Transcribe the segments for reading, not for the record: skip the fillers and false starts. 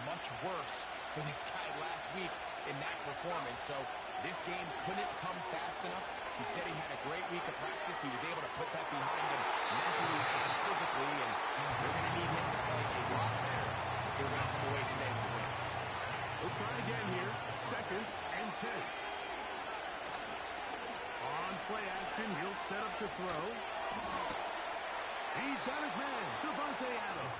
much worse for this guy last week in that performance. So this game couldn't come fast enough. He said he had a great week of practice. He was able to put that behind him mentally and physically, and they're going to need him to play a lot better if they're going to come away today with a win. We'll try again here. 2nd and 10. On play action, he'll set up to throw. He's got his man, Devontae Adams.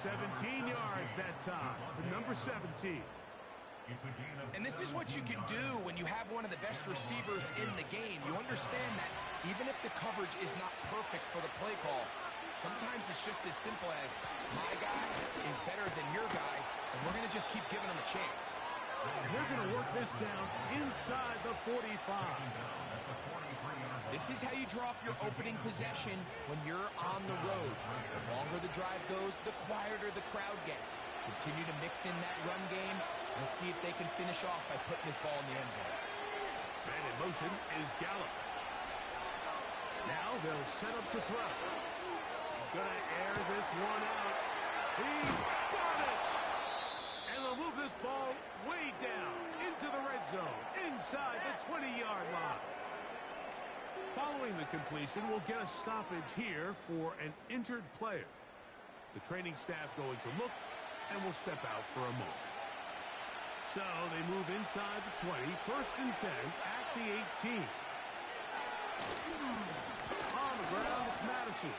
17 yards that time to number 17. And this is what you can do when you have one of the best receivers in the game. You understand that even if the coverage is not perfect for the play call, sometimes it's just as simple as my guy is better than your guy, and we're going to just keep giving him a chance. They're going to work this down inside the 45. This is how you draw up your opening possession when you're on the road. The longer the drive goes, the quieter the crowd gets. Continue to mix in that run game. Let's see if they can finish off by putting this ball in the end zone. Man in motion is Gallup. Now they'll set up to throw. He's going to air this one out. He's got it! And they'll move this ball way down into the red zone, inside the 20-yard line. Following the completion, we'll get a stoppage here for an injured player. The training staff going to look, and will step out for a moment. So they move inside the 20, 1st and 10 at the 18. On the ground, it's Madison.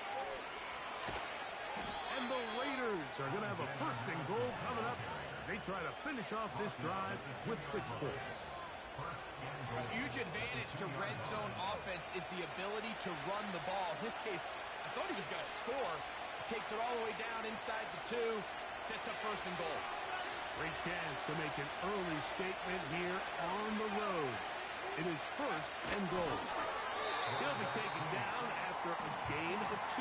And the Raiders are going to have a 1st and goal coming up as they try to finish off this drive with 6 points. A huge advantage to red zone offense is the ability to run the ball. In this case, I thought he was going to score. Takes it all the way down inside the 2, sets up 1st and goal. Great chance to make an early statement here on the road. It is 1st and goal. He'll be taken down after a gain of 2.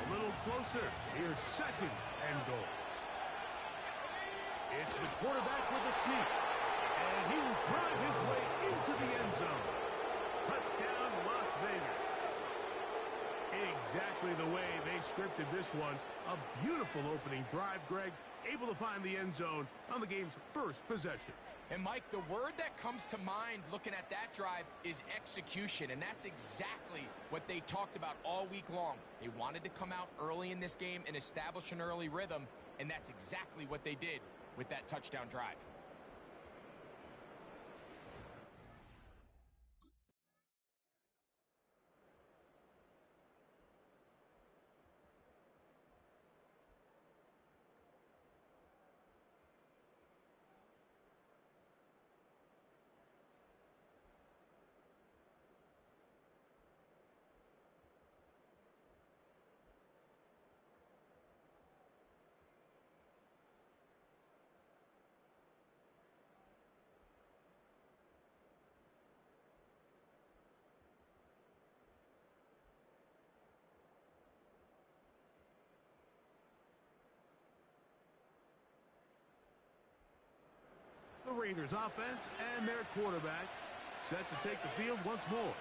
A little closer. Here's 2nd and goal. It's the quarterback with a sneak. And he will drive his way into the end zone. Touchdown, Las Vegas. Exactly the way they scripted this one. A beautiful opening drive, Greg. Able to find the end zone on the game's 1st possession. And, Mike, the word that comes to mind looking at that drive is execution. And that's exactly what they talked about all week long. They wanted to come out early in this game and establish an early rhythm. And that's exactly what they did with that touchdown drive. The Raiders offense and their quarterback set to take the field once more.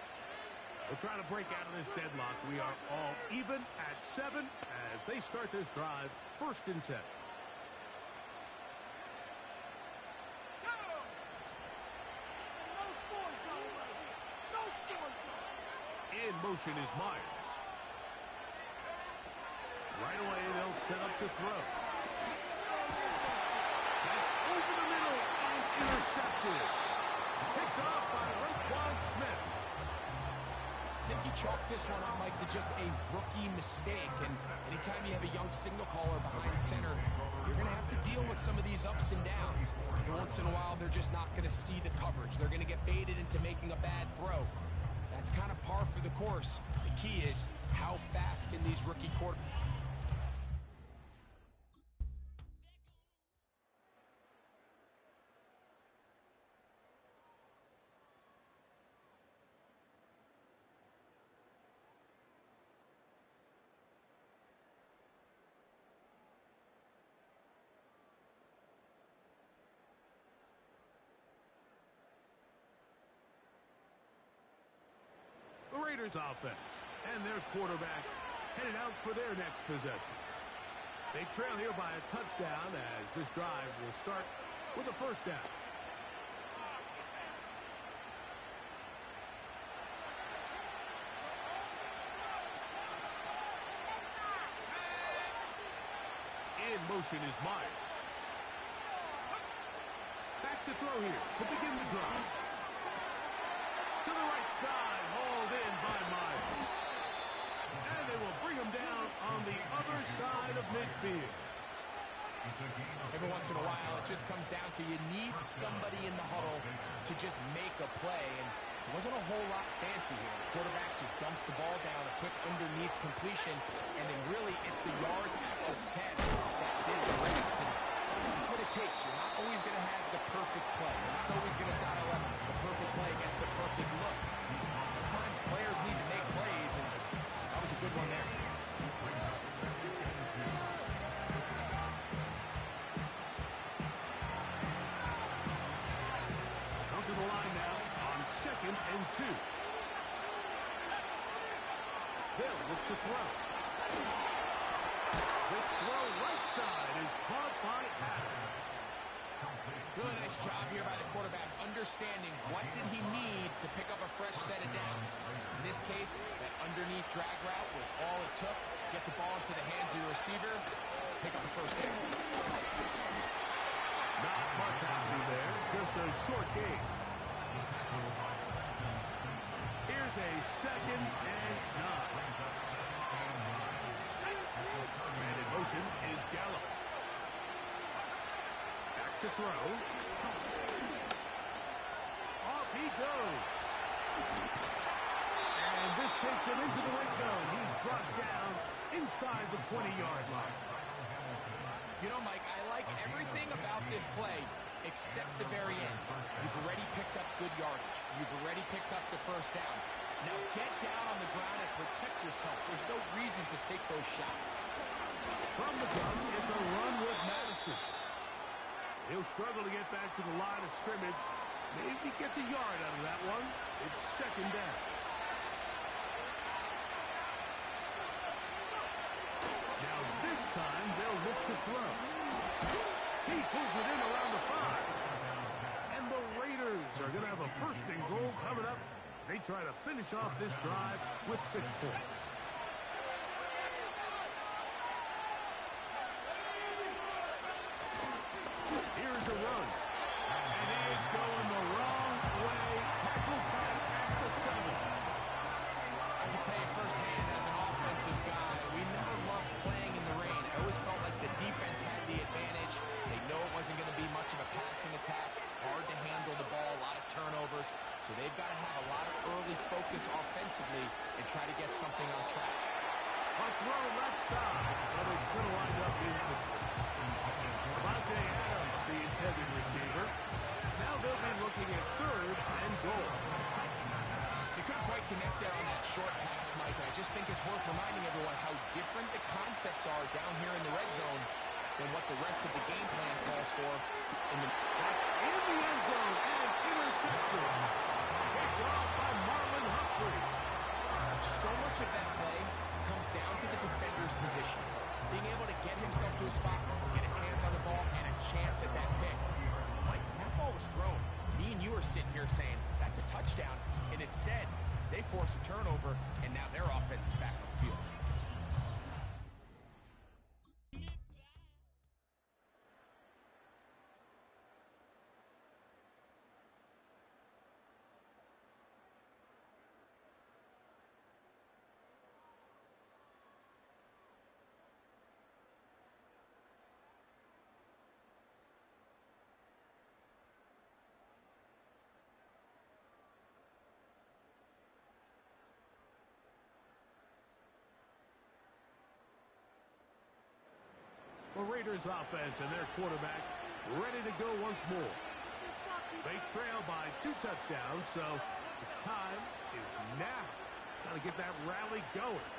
We'll try to break out of this deadlock. We are all even at 7 as they start this drive, 1st and 10. In motion is Myers. Right away, they'll set up to throw. That's over the middle and intercepted. Picked off by Roquan Smith. I think he chalked this one up, Mike, to just a rookie mistake. And anytime you have a young signal caller behind center, you're going to have to deal with some of these ups and downs. Every once in a while, they're just not going to see the coverage. They're going to get baited into making a bad throw. That's kind of par for the course. The key is how fast can these rookie quarterbacks... Raiders offense and their quarterback headed out for their next possession. They trail here by a touchdown as this drive will start with a first down. In motion is Myers. Back to throw here to begin the drive. To the right side, hauled in by Myers. And they will bring him down on the other side of midfield. Every once in a while, it just comes down to you need somebody in the huddle to just make a play. And it wasn't a whole lot fancy here. The quarterback just dumps the ball down, a quick underneath completion, and then really it's the yards after the catch that did the rest. And that's what it takes. You're not always going to have the perfect play. You're not always going to dial up the perfect play against the perfect look. Sometimes players need to make plays, and that was a good one there. To the line now on 2nd and 2. They'll look to throw. This throw right side is caught by Adams. Really nice job here by the quarterback, understanding what did he need to pick up a fresh set of downs. In this case, that underneath drag route was all it took. Get the ball into the hands of your receiver, pick up the first down. Not much happening there, just a short game. Here's a 2nd and 9. And in motion is Gallup. Back to throw. Off he goes. And this takes him into the red zone. He's brought down inside the 20-yard line. You know, Mike, I like everything about this play except the very end. You've already picked up good yardage. You've already picked up the first down. Now get down on the ground and protect yourself. There's no reason to take those shots. From the gun, it's a run with Madison. He'll struggle to get back to the line of scrimmage. Maybe gets a yard out of that one. It's 2nd down. Now this time they'll look to throw. He pulls it in around the 5. And the Raiders are going to have a 1st and goal coming up. They try to finish off this drive with 6 points. Here's a run. And he is going the wrong way. Tackled back at the 7. I can tell you firsthand as an offensive guy, we never loved playing in the rain. I always felt like the defense had the advantage. They know it wasn't going to be much of a passing attack. Hard to handle the ball, a lot of turnovers. So they've got to have a lot of early focus offensively and try to get something on track. A throw left side, but it's going to wind up incomplete. Devontae Adams, the intended receiver. Now they'll be looking at 3rd and goal. They couldn't quite connect there on that short pass, Mike. I just think it's worth reminding everyone how different the concepts are down here in the red zone than what the rest of the game plan calls for. In the end zone and intercepted. Picked off by Marlon Humphrey. So much of that play comes down to the defender's position. Being able to get himself to a spot, to get his hands on the ball, and a chance at that pick. Mike, when that ball was thrown, me and you are sitting here saying, that's a touchdown. And instead, they force a turnover, and now their offense is back on the field. The Raiders offense and their quarterback ready to go once more. They trail by 2 touchdowns, so the time is now. Got to get that rally going.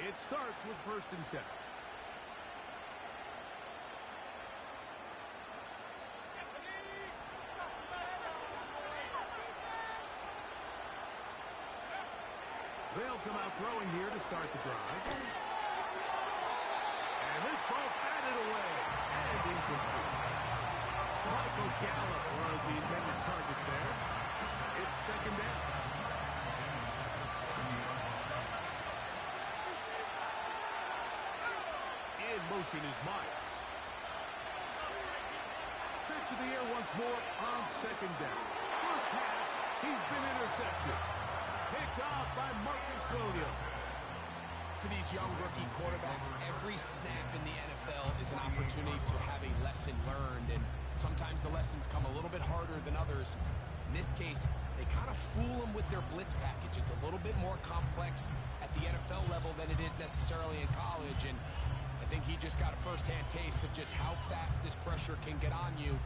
It starts with 1st and 10. They'll come out throwing here to start the drive. And this ball batted away and incomplete. Michael Gallup was the intended target there. It's second down. In motion is Myers. Back to the air once more on second down. First half, he's been intercepted. Picked off by Marcus Williams. For these young rookie quarterbacks, every snap in the NFL is an opportunity to have a lesson learned, and sometimes the lessons come a little bit harder than others. In this case, they kind of fool them with their blitz package. It's a little bit more complex at the NFL level than it is necessarily in college, and I think he just got a first-hand taste of just how fast this pressure can get on you.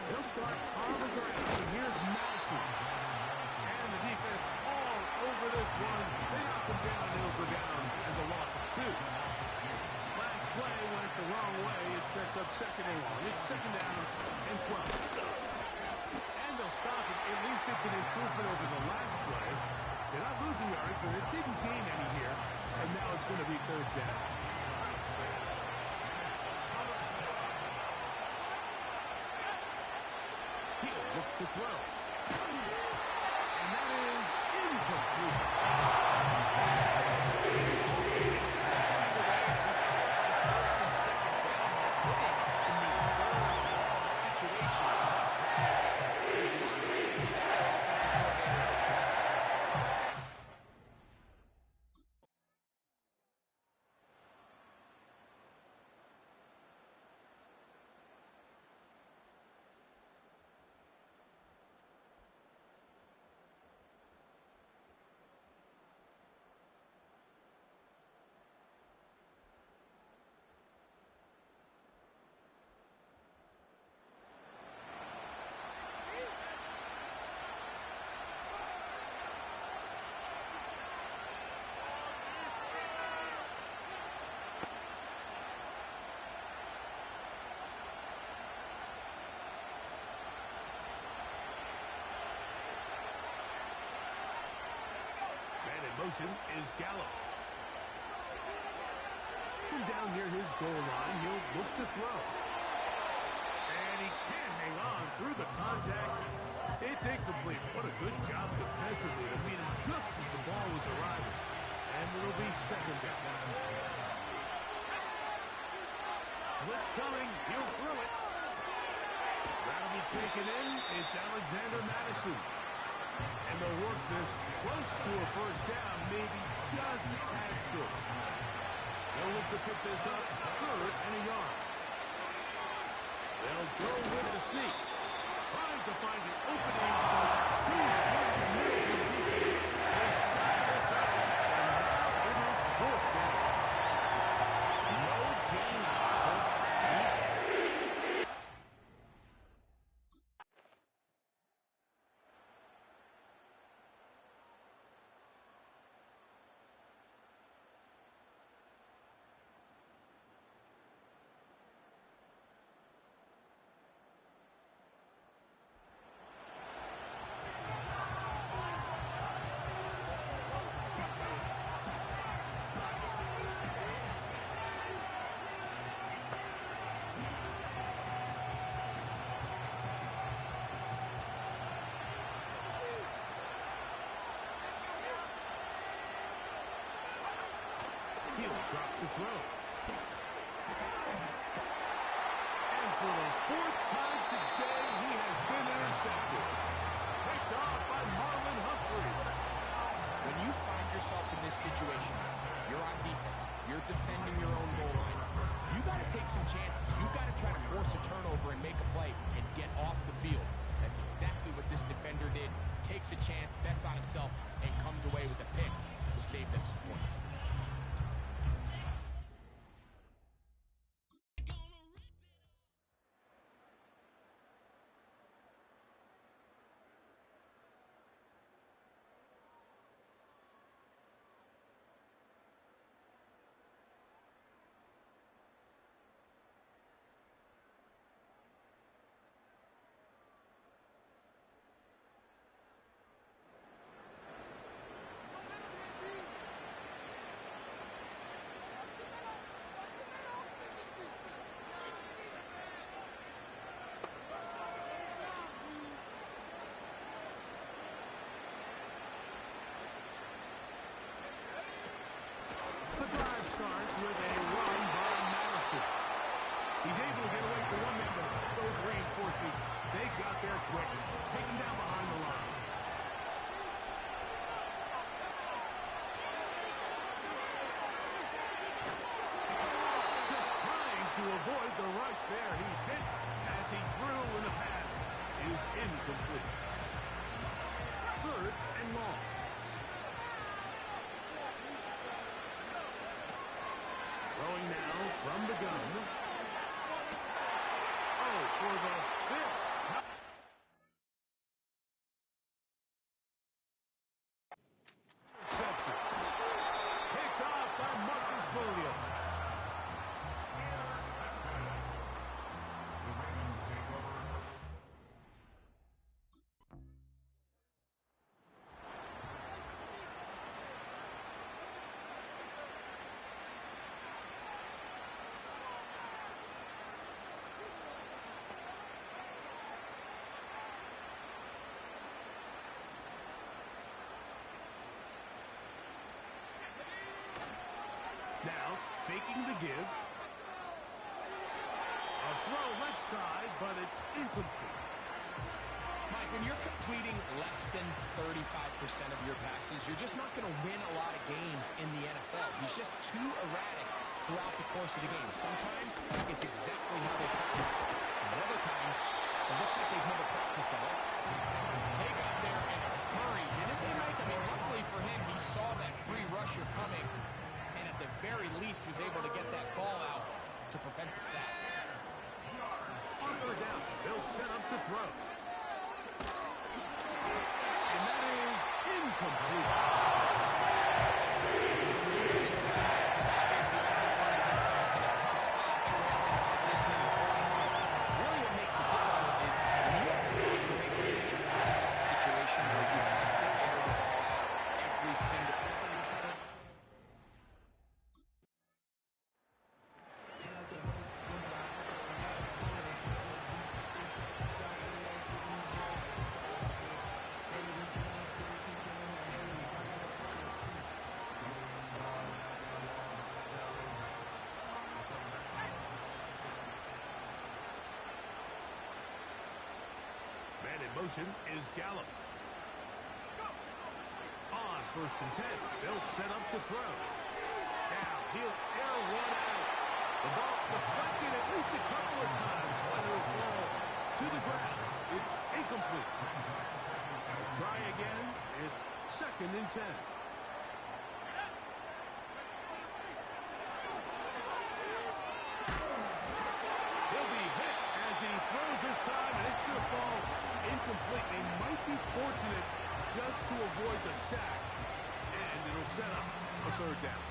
He'll start on the ground, and here's Madden. And the defense all over this one. They knock him down, and he'll go down as a loss of 2. Last play went the wrong way. It sets up second and long. It's second down and 12. And they'll stop it. At least it's an improvement over the last play. They're not losing yards, but it didn't gain any here. And now it's going to be third down. He'll look to throw. And that is incomplete. This offense has to find a way to get first and second down. Winning in these third and long situations. This pass is not a recipe that offensive coordinator wants to have. Motion is Gallup. From down near his goal line, he'll look to throw. And he can't hang on through the contact. It's incomplete. What a good job defensively to meet him just as the ball was arriving. And it'll be second down. Blitz coming. He'll throw it. That'll be taken in. It's Alexander Madison. And they'll work this close to a first down, maybe just a tad short. They'll look to pick this up third and a yard. They'll go with the sneak. Trying to find the opening, but too good in the middle for the defense. They stop this up, and now it is fourth down. No gain on that sneak. He'll drop the throw. And for the fourth time today, he has been intercepted. Picked off by Marlon Humphrey. When you find yourself in this situation, you're on defense, you're defending your own goal line, you got to take some chances. You got to try to force a turnover and make a play and get off the field. That's exactly what this defender did. Takes a chance, bets on himself, and comes away with a pick to save them some points. for one member, those reinforcements, they got there quick. Taken down behind the line. Just trying to avoid the rush there. He's hit as he threw when the pass is incomplete. 3rd and long. Throwing now from the gun. Oh, for the 5th. Intercepted. Picked off by Marcus Williams. Now, faking the give. A throw left side, but it's incomplete. Mike, when you're completing less than 35% of your passes, you're just not going to win a lot of games in the NFL. He's just too erratic throughout the course of the game. Sometimes it's exactly how they practice. And other times, it looks like they've never practiced at all. They got there in a hurry, didn't they, Mike? I mean, luckily for him, he saw that free rusher coming, and at the very least was able to get that ball out to prevent the sack. On 3rd down, they'll set up to throw. And that is incomplete. So you're going to see it's obvious the offense finds themselves in a tough spot, trailing by this many points. But really what makes it difficult is when you have to operate in a complex situation where you have to air the ball out every single time. Man in motion is Gallup. On 1st and 10, they'll set up to throw. Now he'll air one out. The ball deflected at least a couple of times, but it'll fall to the ground. It's incomplete. Try again. It's 2nd and 10. He'll be hit as he throws this time, and it's going to fall incomplete. They might be fortunate just to avoid the sack, and it'll set up a 3rd down.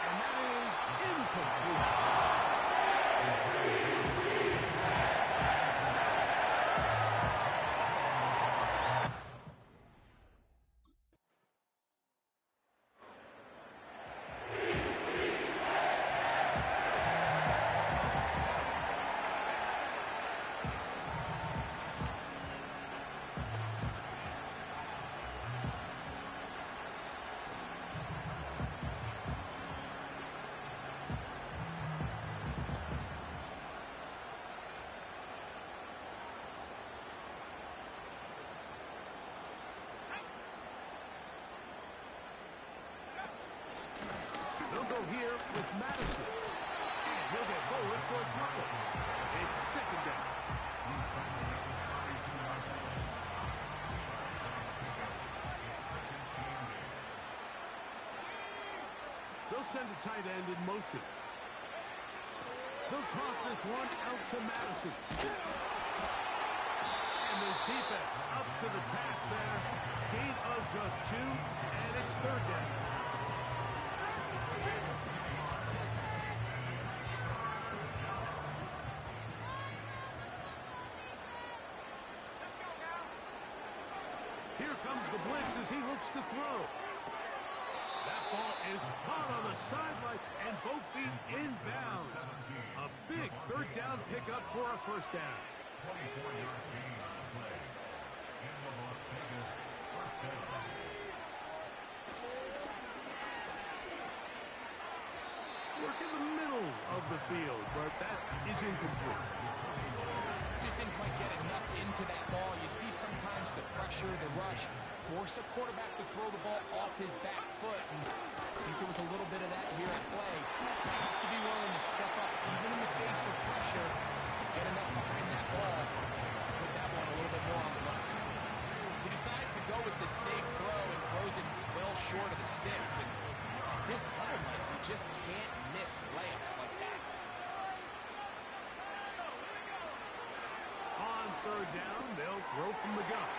And that is incomplete. Here with Madison. And he'll get forward for a couple. It's 2nd down. They'll send a tight end in motion. They'll toss this one out to Madison. And this defense up to the task there. Gain of just 2, and it's 3rd down. Here comes the blitz as he looks to throw. That ball is caught on the sideline and both feet in bounds. A big 3rd down pickup for a 1st down. in the middle of the field, but that is incomplete. Just didn't quite get enough into that ball. You see sometimes the pressure, the rush, force a quarterback to throw the ball off his back foot. And I think there was a little bit of that here at play. You have to be willing to step up, even in the face of pressure, get enough behind that ball, put that one a little bit more on the line. He decides to go with the safe throw and throws it well short of the sticks. And at this level, Mike, you just can't miss layups like that. On third down, they'll throw from the gun.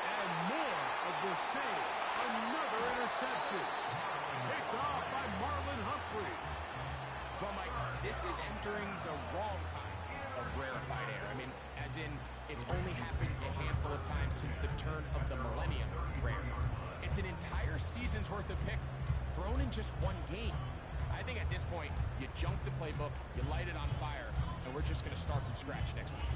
And more of the same. Another interception. Picked off by Marlon Humphrey. Well, Mike, this is entering the wrong kind of rarefied air. I mean, as in, it's only happened a handful of times since the turn of the millennium rare. It's an entire season's worth of picks thrown in just one game. I think at this point, you junk the playbook, you light it on fire, and we're just going to start from scratch next week.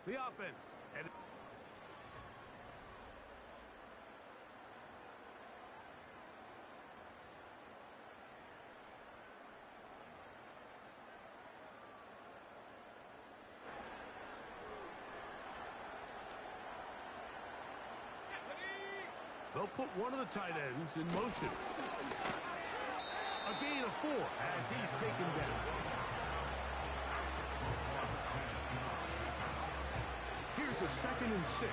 The offense. They'll put one of the tight ends in motion. A gain of 4 as he's taken down. Here's a 2nd and 6.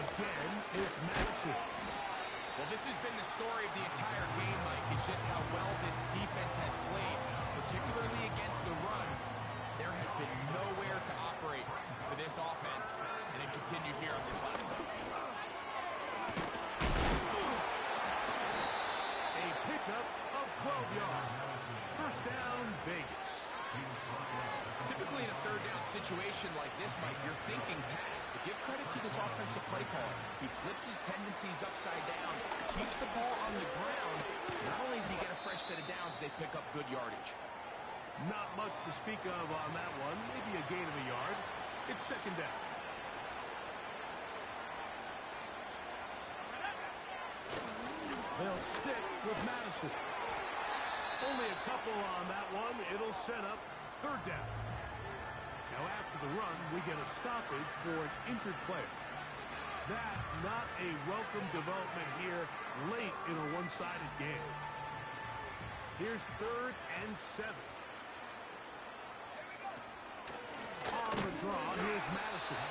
Again, it's Madison. Well, this has been the story of the entire game, Mike, is just how well this defense has played, particularly against the run. There has been nowhere to operate for this offense, and it continued here on this last play. A pickup of 12 yards. First down, Vegas. Typically in a third down situation like this, Mike, you're thinking pass, but give credit to this offensive play caller. He flips his tendencies upside down, keeps the ball on the ground. Not only does he get a fresh set of downs, they pick up good yardage. Not much to speak of on that one. Maybe a gain of a yard. It's 2nd down. They'll stick with Madison. Only a couple on that one. It'll set up 3rd down. Now after the run, we get a stoppage for an injured player. That not a welcome development here late in a one-sided game. Here's 3rd and 7. On the draw, here's Madison.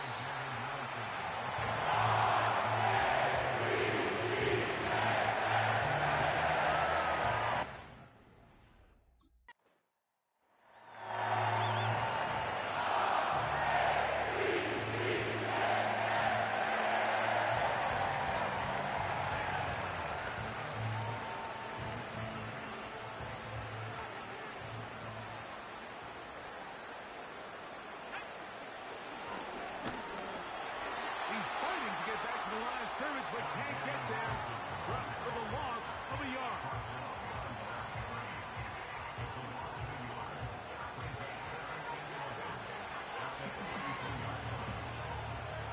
Scrimmage, but can't get there. Dropped for the loss of a yard.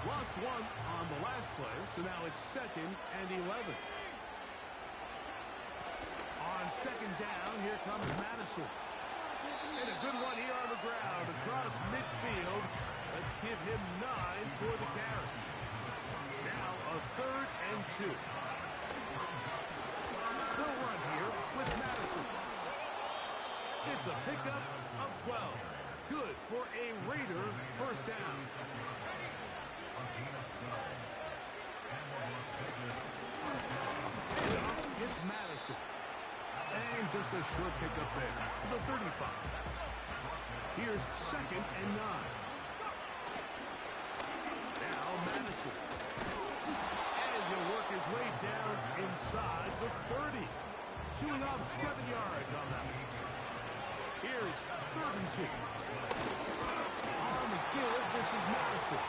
Lost 1 on the last play, so now it's 2nd and 11. On 2nd down, here comes Madison. And a good one here on the ground across midfield. Let's give him 9 for the carry. Now a 3rd and 2. They'll run here with Madison. It's a pickup of 12. Good for a Raider first down. It's Madison. And just a short pickup there to the 35. Here's 2nd and 9. Now Madison. And he'll work his way down inside the 30. Shooting off 7 yards on that. Here's 3rd and 2. On the give, this is Madison.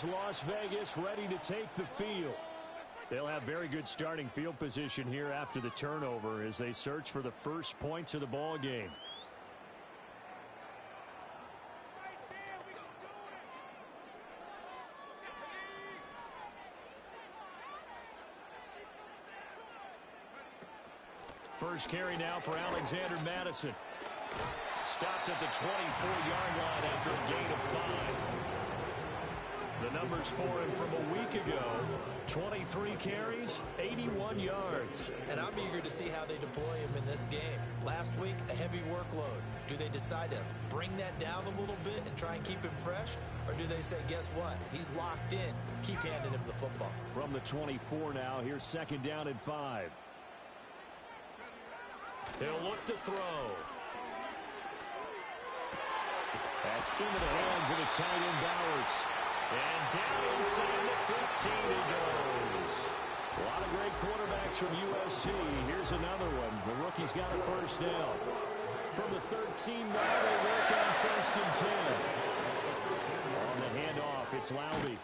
is Las Vegas ready to take the field. They'll have very good starting field position here after the turnover as they search for the first points of the ball game. First carry now for Alexander Madison. Stopped at the 24-yard line after a gain of 5. The numbers for him from a week ago: 23 carries, 81 yards. And I'm eager to see how they deploy him in this game. Last week, a heavy workload. Do they decide to bring that down a little bit and try and keep him fresh? Or do they say, guess what? He's locked in. Keep handing him the football. From the 24 now, here's second down and 5. He'll look to throw. That's into the hands of his tight end, Bowers. And down inside the 15 he goes. A lot of great quarterbacks from USC. Here's another one. The rookie's got a first down. From the 13 now, they work on first and 10. On the handoff, it's Laube.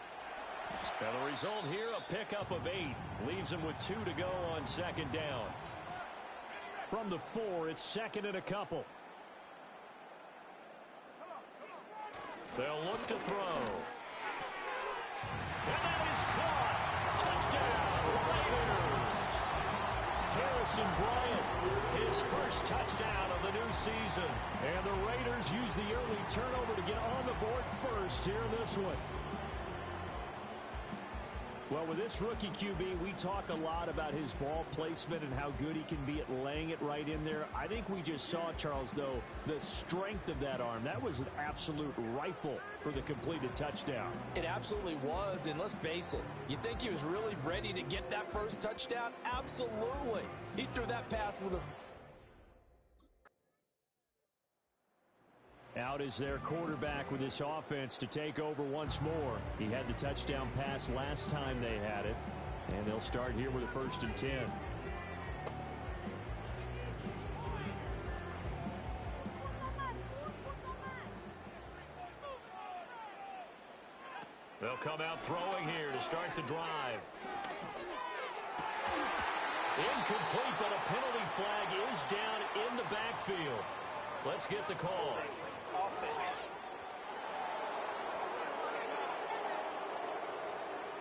Now the result here, a pickup of 8. Leaves him with 2 to go on second down. From the 4, it's second and a couple. They'll look to throw. And that is caught. Touchdown, Raiders. Harrison Bryant, his first touchdown of the new season. And the Raiders use the early turnover to get on the board first here in this one. Well, with this rookie QB, we talk a lot about his ball placement and how good he can be at laying it right in there. I think we just saw, Charles, though, the strength of that arm. That was an absolute rifle for the completed touchdown. It absolutely was, and let's face it, you think he was really ready to get that first touchdown? Absolutely. He threw that pass with a... Out is their quarterback with this offense to take over once more. He had the touchdown pass last time they had it. And they'll start here with a first and 10. They'll come out throwing here to start the drive. Incomplete, but a penalty flag is down in the backfield. Let's get the call.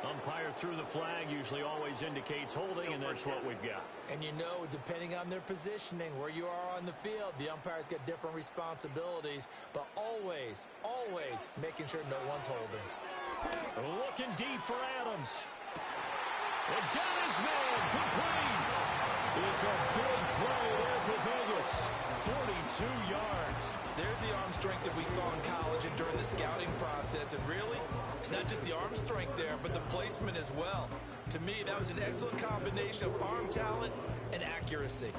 Umpire threw the flag, usually always indicates holding, and that's what we've got. And you know, depending on their positioning, where you are on the field, the umpire's got different responsibilities, but always, always making sure no one's holding. Looking deep for Adams. And got his man complete. It's a big play there for Vegas. 42 yards. There's the arm strength that we saw in college and during the scouting process. And really, it's not just the arm strength there, but the placement as well. To me, that was an excellent combination of arm talent and accuracy.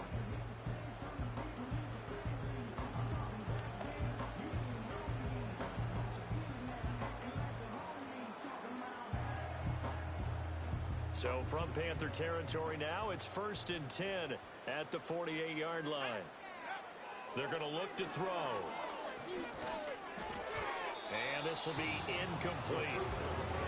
So from Panther territory now, it's first and 10 at the 48-yard line. They're going to look to throw. And this will be incomplete.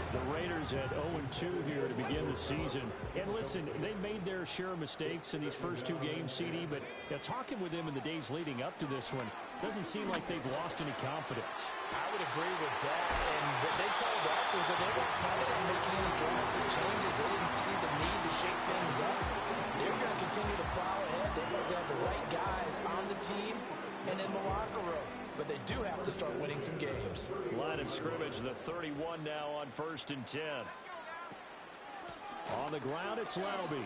The Raiders at 0-2 here to begin the season. And listen, they made their share of mistakes in these first 2 games, CD, but talking with them in the days leading up to this one, doesn't seem like they've lost any confidence. I would agree with that. And what they told us was that they weren't planning on making any drastic changes. They didn't see the need to shake things up. They were going to continue to plow ahead. They thought they had the right guys on the team and in the locker room. But they do have to start winning some games. Line of scrimmage, the 31 now on first and 10. On the ground, it's Laube.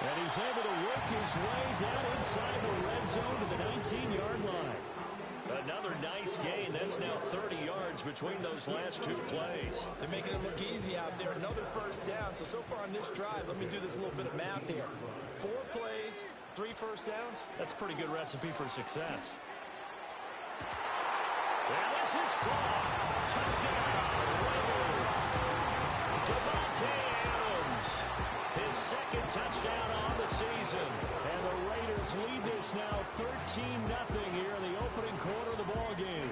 And he's able to work his way down inside the red zone to the 19-yard line. Another nice gain. That's now 30 yards between those last 2 plays. They're making it look easy out there. Another first down. So far on this drive, let me do this little bit of math here. 4 plays, 3 first downs. That's a pretty good recipe for success. And this is caught. Touchdown, Raiders. Devontae Adams. His second touchdown on the season. And the Raiders lead this now 13-0 here in the opening quarter of the ball game.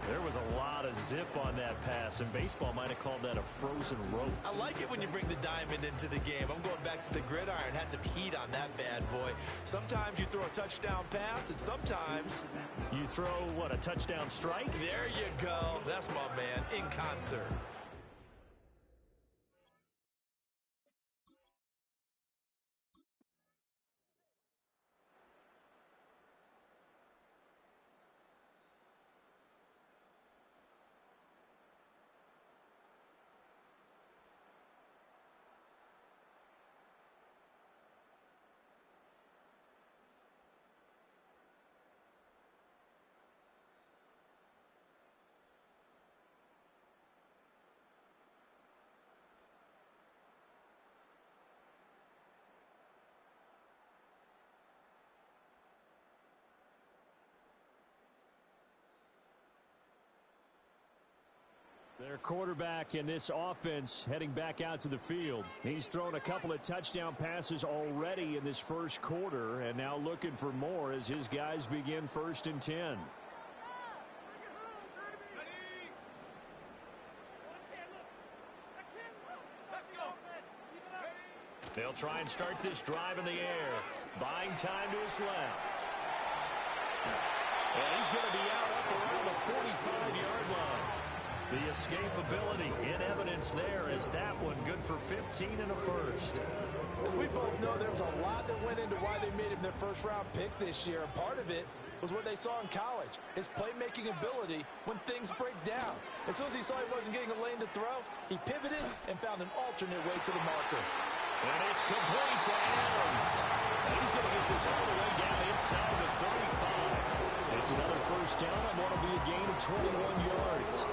There was a lot of zip on that pass, and baseball might have called that a frozen rope. I like it when you bring the diamond into the game. I'm going back to the gridiron. Had some heat on that bad boy. Sometimes you throw a touchdown pass, and sometimes you throw, what, a touchdown strike? There you go. That's my man, in concert. Their quarterback in this offense heading back out to the field. He's thrown a couple of touchdown passes already in this first quarter, and now looking for more as his guys begin 1st and 10. They'll try and start this drive in the air. Buying time to his left. And he's going to be out up around the 45-yard line. The escapability in evidence there as that one good for 15 and a first. As we both know, there was a lot that went into why they made him their first-round pick this year. And part of it was what they saw in college, his playmaking ability when things break down. As soon as he saw he wasn't getting a lane to throw, he pivoted and found an alternate way to the marker. And it's complete to Adams. And he's going to get this all the way down inside the 35. It's another first down on what will be a gain of 21 yards.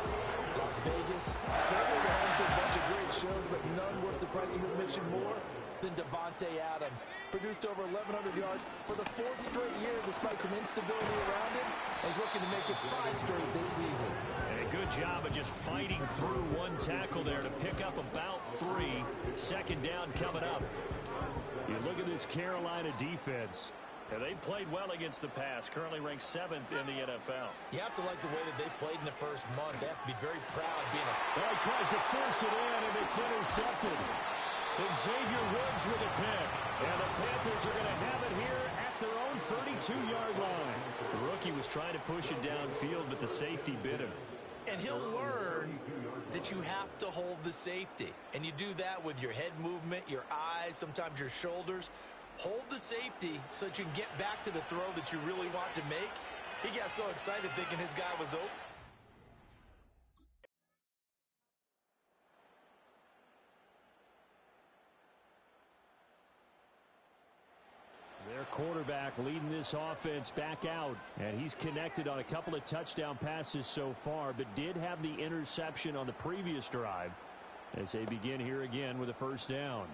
Las Vegas, certainly the home to a bunch of great shows, but none worth the price of admission more than Davante Adams. Produced over 1,100 yards for the 4th straight year despite some instability around him. And he's looking to make it 5 straight this season. And a good job of just fighting through one tackle there to pick up about 3. 2nd down coming up. You look at this Carolina defense. And they've played well against the pass, currently ranked 7th in the NFL. You have to like the way that they've played in the first month. They have to be very proud of being a... Well, he tries to force it in, and it's intercepted. And Xavier Woods with a pick. And the Panthers are going to have it here at their own 32-yard line. The rookie was trying to push it downfield, but the safety bit him. And he'll learn that you have to hold the safety. And you do that with your head movement, your eyes, sometimes your shoulders. Hold the safety so that you can get back to the throw that you really want to make. He got so excited thinking his guy was open. Their quarterback leading this offense back out. And he's connected on a couple of touchdown passes so far, but did have the interception on the previous drive as they begin here again with a first down.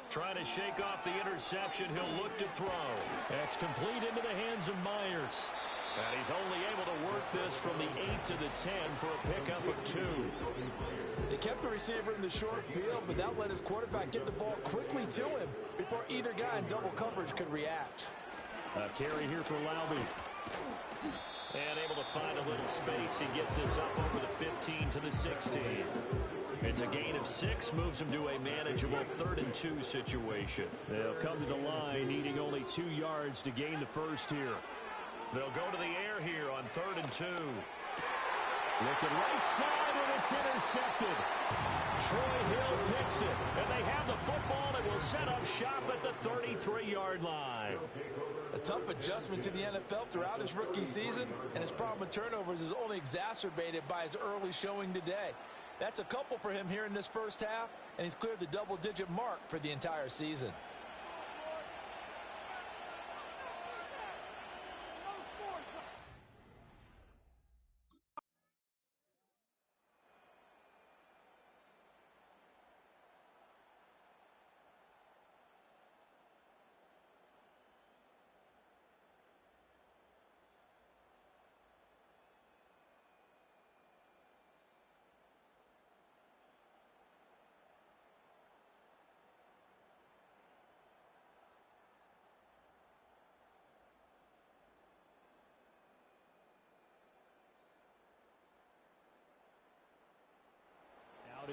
Trying to shake off the interception. He'll look to throw. That's complete into the hands of Myers. And he's only able to work this from the 8 to the 10 for a pickup of 2. They kept the receiver in the short field, but that let his quarterback get the ball quickly to him before either guy in double coverage could react. A carry here for Laube. And able to find a little space. He gets this up over the 15 to the 16. It's a gain of 6, moves him to a manageable 3rd and 2 situation. They'll come to the line, needing only 2 yards to gain the first here. They'll go to the air here on 3rd and 2. Looking right side, and it's intercepted. Troy Hill picks it, and they have the football and will set up shop at the 33-yard line. A tough adjustment to the NFL throughout his rookie season, and his problem with turnovers is only exacerbated by his early showing today. That's a couple for him here in this first half, and he's cleared the double-digit mark for the entire season.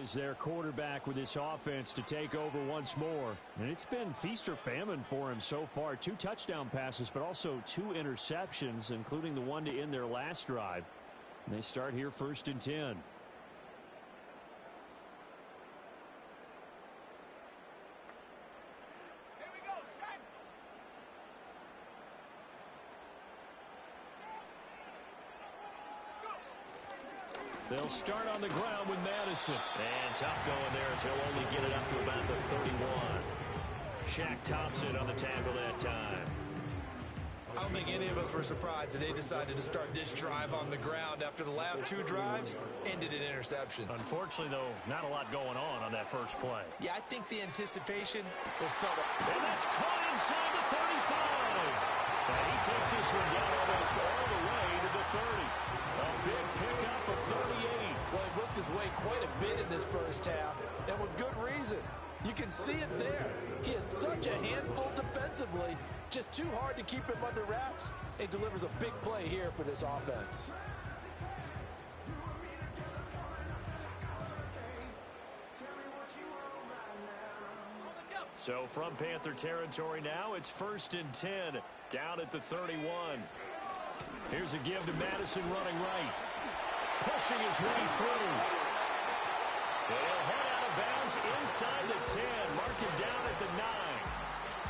Is their quarterback with this offense to take over once more. And it's been feast or famine for him so far. 2 touchdown passes, but also 2 interceptions, including the one to end their last drive. And they start here 1st and 10. They'll start on the ground with Madison. And tough going there as he'll only get it up to about the 31. Shaq Thompson on the tackle that time. I don't think any of us were surprised that they decided to start this drive on the ground after the last 2 drives ended in interceptions. Unfortunately, though, not a lot going on that first play. Yeah, I think the anticipation was felt. And that's caught inside the 35. And he takes this one down almost all the way to the 30. A big pickup of 38. Well, he worked his way quite a bit in this first half, and with good reason. You can see it there. He is such a handful defensively. Just too hard to keep him under wraps. He delivers a big play here for this offense. So from Panther territory now, it's 1st and 10, down at the 31. Here's a give to Madison running right. Pushing his way through. They'll head out of bounds inside the 10. Mark it down at the 9.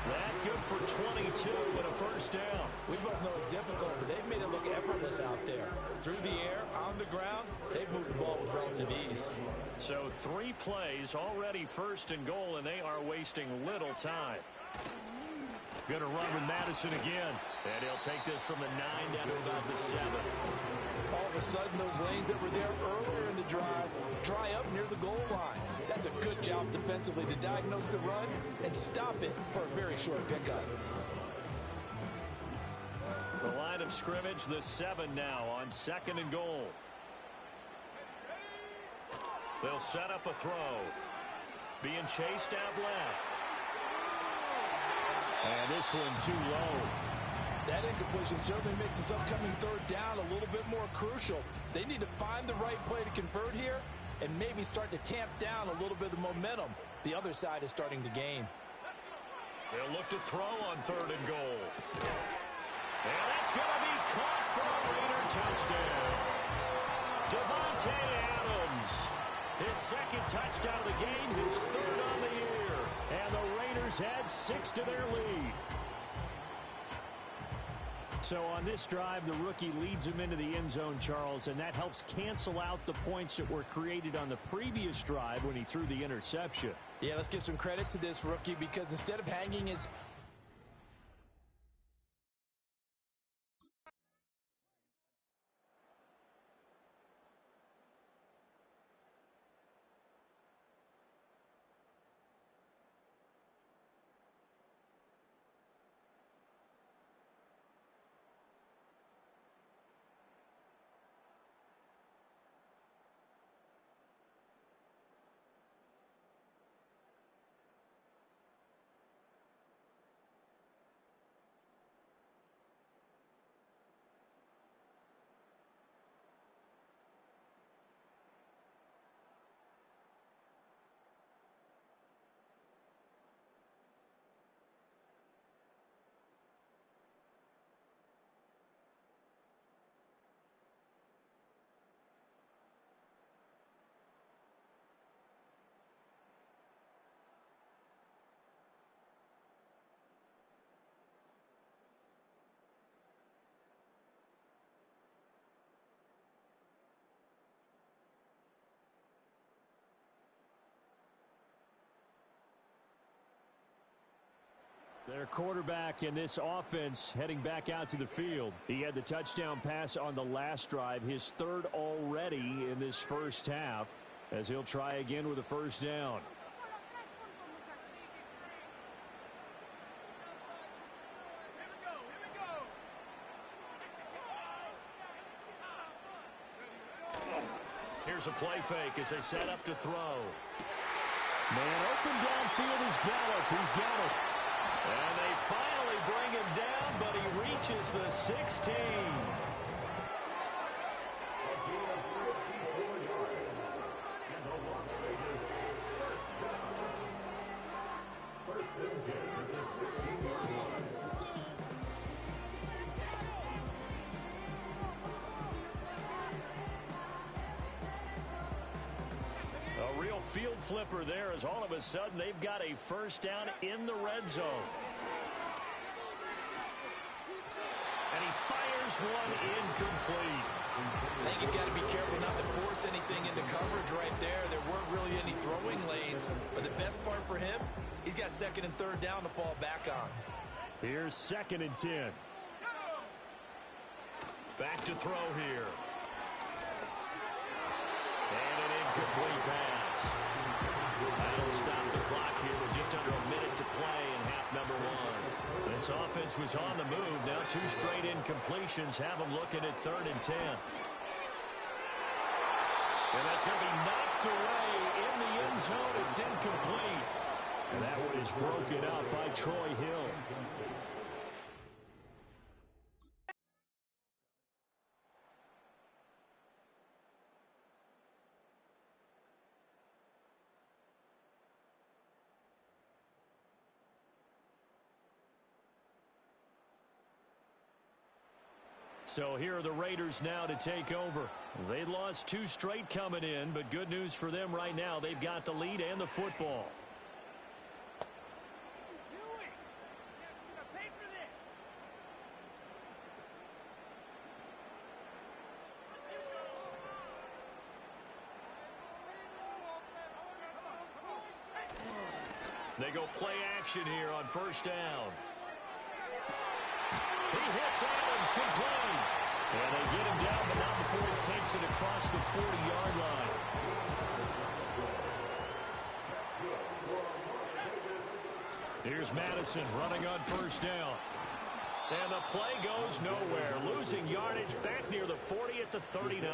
That good for 22 and a first down. We both know it's difficult, but they've made it look effortless out there. Through the air, on the ground, they've moved the ball with relative ease. So 3 plays, already 1st and goal, and they are wasting little time. Going to run with Madison again. And he'll take this from the 9 down to about the 7. All of a sudden, those lanes that were there earlier in the drive dry up near the goal line. That's a good job defensively to diagnose the run and stop it for a very short pickup. The line of scrimmage, the 7 now on 2nd and goal. They'll set up a throw. Being chased out left. And this one too low. That incompletion certainly makes this upcoming 3rd down a little bit more crucial. They need to find the right play to convert here and maybe start to tamp down a little bit of momentum the other side is starting to gain. They'll look to throw on 3rd and goal. And that's going to be caught for a Raider touchdown. Devontae Adams. His 2nd touchdown of the game, his 3rd on the year. And the Raiders add 6 to their lead. So on this drive, the rookie leads him into the end zone, Charles, and that helps cancel out the points that were created on the previous drive when he threw the interception. Yeah, let's give some credit to this rookie because instead of hanging his... Their quarterback in this offense heading back out to the field. He had the touchdown pass on the last drive, his 3rd already in this first half, as he'll try again with a first down. Here's a play fake as they set up to throw. Man open downfield is Gallup. He's got it. And they finally bring him down, but he reaches the 16. field flipper there as all of a sudden they've got a first down in the red zone. And he fires one incomplete. I think he's got to be careful not to force anything into coverage right there. There weren't really any throwing lanes. But the best part for him, he's got second and third down to fall back on. Here's 2nd and 10. Back to throw here. And an incomplete pass. That'll stop the clock here with just under a minute to play in half number 1. This offense was on the move. Now 2 straight incompletions have them looking at 3rd and 10. And that's going to be knocked away in the end zone. It's incomplete. And that one is broken up by Troy Hill. So here are the Raiders now to take over. They lost 2 straight coming in, but good news for them right now. They've got the lead and the football. They go play action here on first down. He hits Adams complete. And they get him down, but not before he takes it across the 40-yard line. Here's Madison running on first down. And the play goes nowhere. Losing yardage back near the 40 at the 39.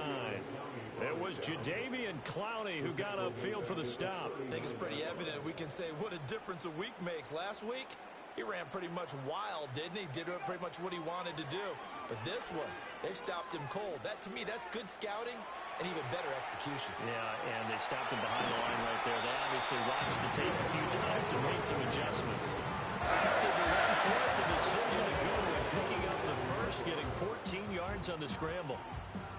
It was Jadeveon Clowney who got upfield for the stop. I think it's pretty evident. We can say what a difference a week makes. Last week, he ran pretty much wild, didn't he? Did pretty much what he wanted to do. But this one, they stopped him cold. That, to me, that's good scouting and even better execution. Yeah, and they stopped him behind the line right there. They obviously watched the tape a few times and made some adjustments. Opted to run for it, the decision to go and picking up the first, getting 14 yards on the scramble.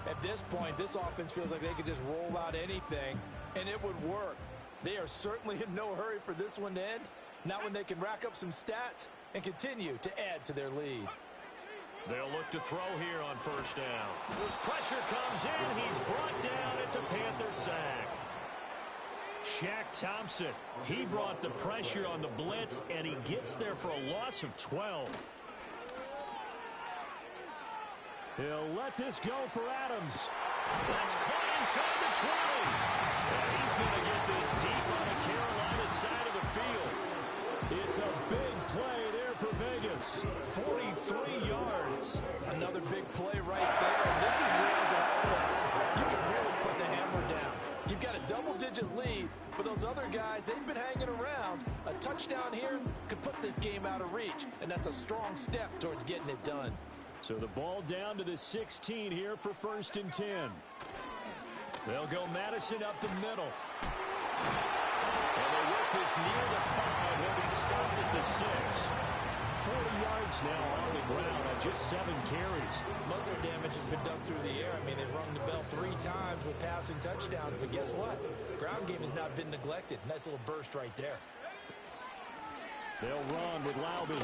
At this point, this offense feels like they could just roll out anything, and it would work. They are certainly in no hurry for this one to end. Not when they can rack up some stats and continue to add to their lead. They'll look to throw here on first down. Pressure comes in. He's brought down. It's a Panther sack. Shaq Thompson, he brought the pressure on the blitz, and he gets there for a loss of 12. He'll let this go for Adams. That's caught inside the 20. And he's going to get this deep on the Carolina side of the field. It's a big play there for Vegas. 43 yards. Another big play right there. And this is where, as an offense, you can really put the hammer down. You've got a double-digit lead, but those other guys, they've been hanging around. A touchdown here could put this game out of reach, and that's a strong step towards getting it done. So the ball down to the 16 here for 1st and 10. They'll go Madison up the middle. And they work this near the 5. He'll be stopped at the 6. 40 yards now on the ground on just 7 carries. Most of their damage has been done through the air. I mean, they've rung the bell 3 times with passing touchdowns, but guess what? Ground game has not been neglected. Nice little burst right there. They'll run with Laube.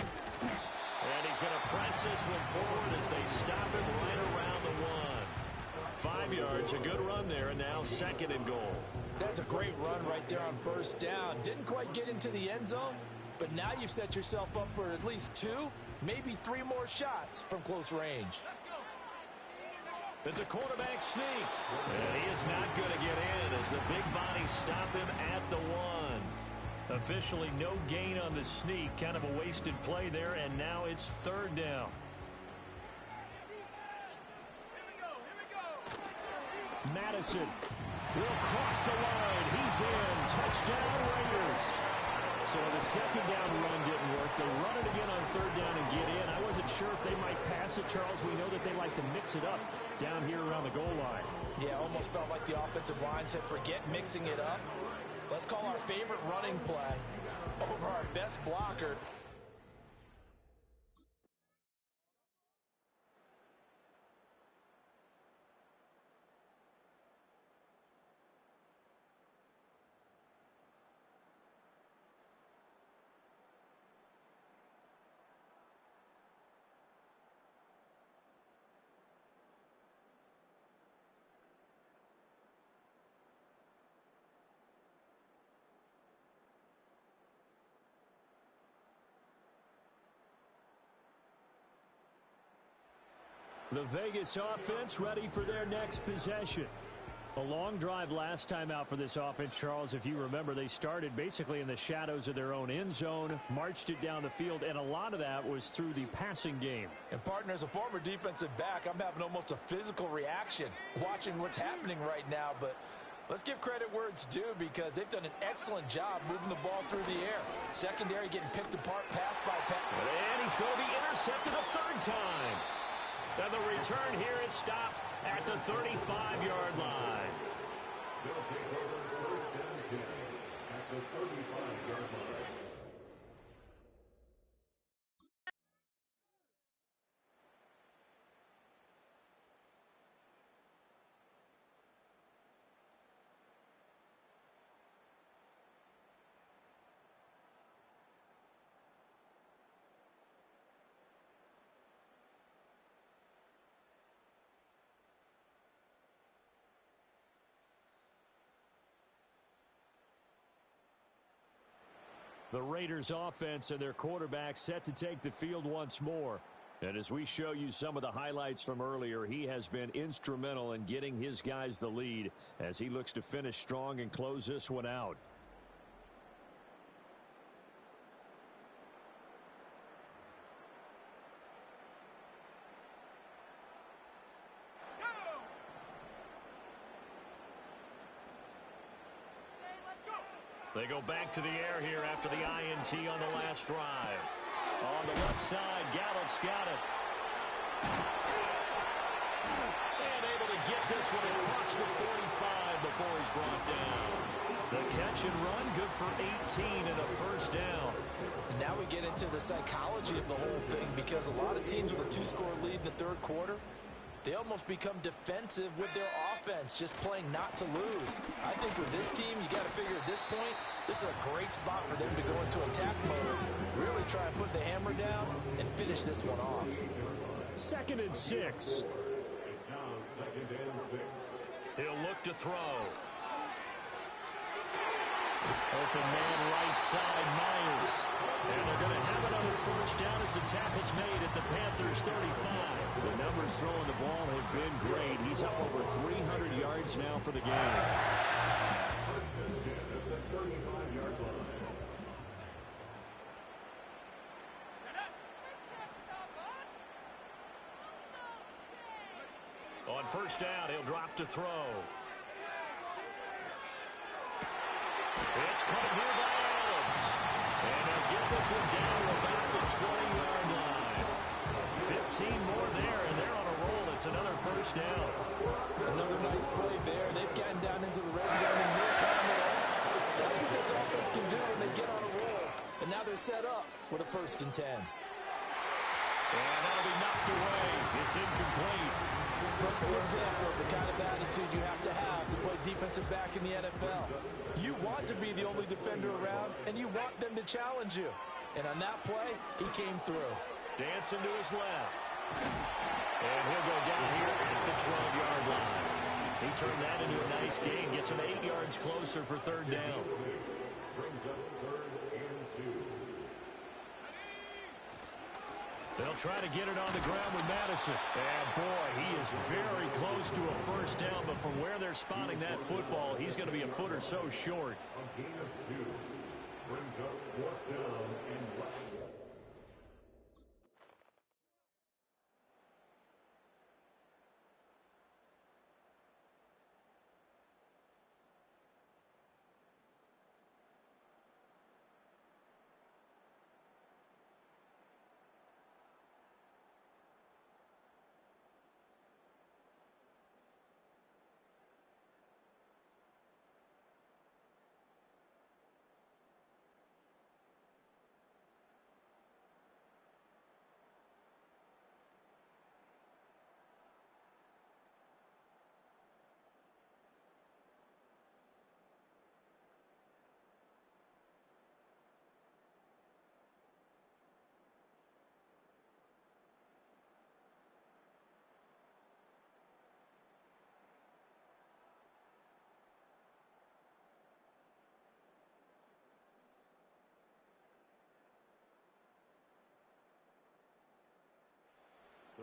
And he's going to press this one forward as they stop him right around the 1. 5 yards, a good run there, and now 2nd and goal. That's a great run right there on first down. Didn't quite get into the end zone, but now you've set yourself up for at least 2, maybe 3 more shots from close range. It's a quarterback sneak. And he is not going to get in as the big bodies stop him at the 1. Officially no gain on the sneak. Kind of a wasted play there, and now it's 3rd down. Madison will cross the line. He's in. Touchdown, Raiders. So the 2nd down run didn't work. They run it again on 3rd down and get in. I wasn't sure if they might pass it, Charles. We know that they like to mix it up down here around the goal line. Yeah, almost felt like the offensive line said, forget mixing it up. Let's call our favorite running play over our best blocker. The Vegas offense ready for their next possession. A long drive last time out for this offense, Charles. If you remember, they started basically in the shadows of their own end zone, marched it down the field, and a lot of that was through the passing game. And, partner, as a former defensive back, I'm having almost a physical reaction watching what's happening right now. But let's give credit where it's due because they've done an excellent job moving the ball through the air. Secondary getting picked apart pass by pass. And he's going to be intercepted a third time. And the return here is stopped at the 35-yard line. They'll take over first and 10 at the 35-yard line. The Raiders offense and their quarterback set to take the field once more. And as we show you some of the highlights from earlier, he has been instrumental in getting his guys the lead as he looks to finish strong and close this one out. They go back to the air here after the INT on the last drive. On the left side, Gallup's got it. And able to get this one across the 45 before he's brought down. The catch and run, good for 18 and a first down. Now we get into the psychology of the whole thing because a lot of teams with a two-score lead in the third quarter, they almost become defensive with their offense, just playing not to lose. I think with this team, you got to figure at this point, this is a great spot for them to go into attack mode, really try and put the hammer down and finish this one off. 2nd and 6. It's now 2nd and 6. He'll look to throw. Open man right side, Myers. And they're going to have another first down as the tackle's made at the Panthers' 35. The numbers throwing the ball have been great. He's up over 300 yards now for the game. On first down, he'll drop to throw. It's caught here by Adams. And they'll get this one down to about the 20-yard line. 15 more there, and they're on a roll. It's another first down. Another nice play there. They've gotten down into the red zone in no time at all. That's what this offense can do when they get on a roll. And now they're set up with a 1st and 10. And that'll be knocked away. It's incomplete. Perfect example of the kind of attitude you have to play defensive back in the NFL. You want to be the only defender around, and you want them to challenge you. And on that play, he came through. Dancing to his left. And he'll go down here at the 12-yard line. He turned that into a nice gain, gets him 8 yards closer for 3rd down. Brings up 3rd and 2. They'll try to get it on the ground with Madison. And, boy, he is very close to a first down, but from where they're spotting that football, he's going to be a foot or so short. A gain of 2. Brings up 4th down and 1.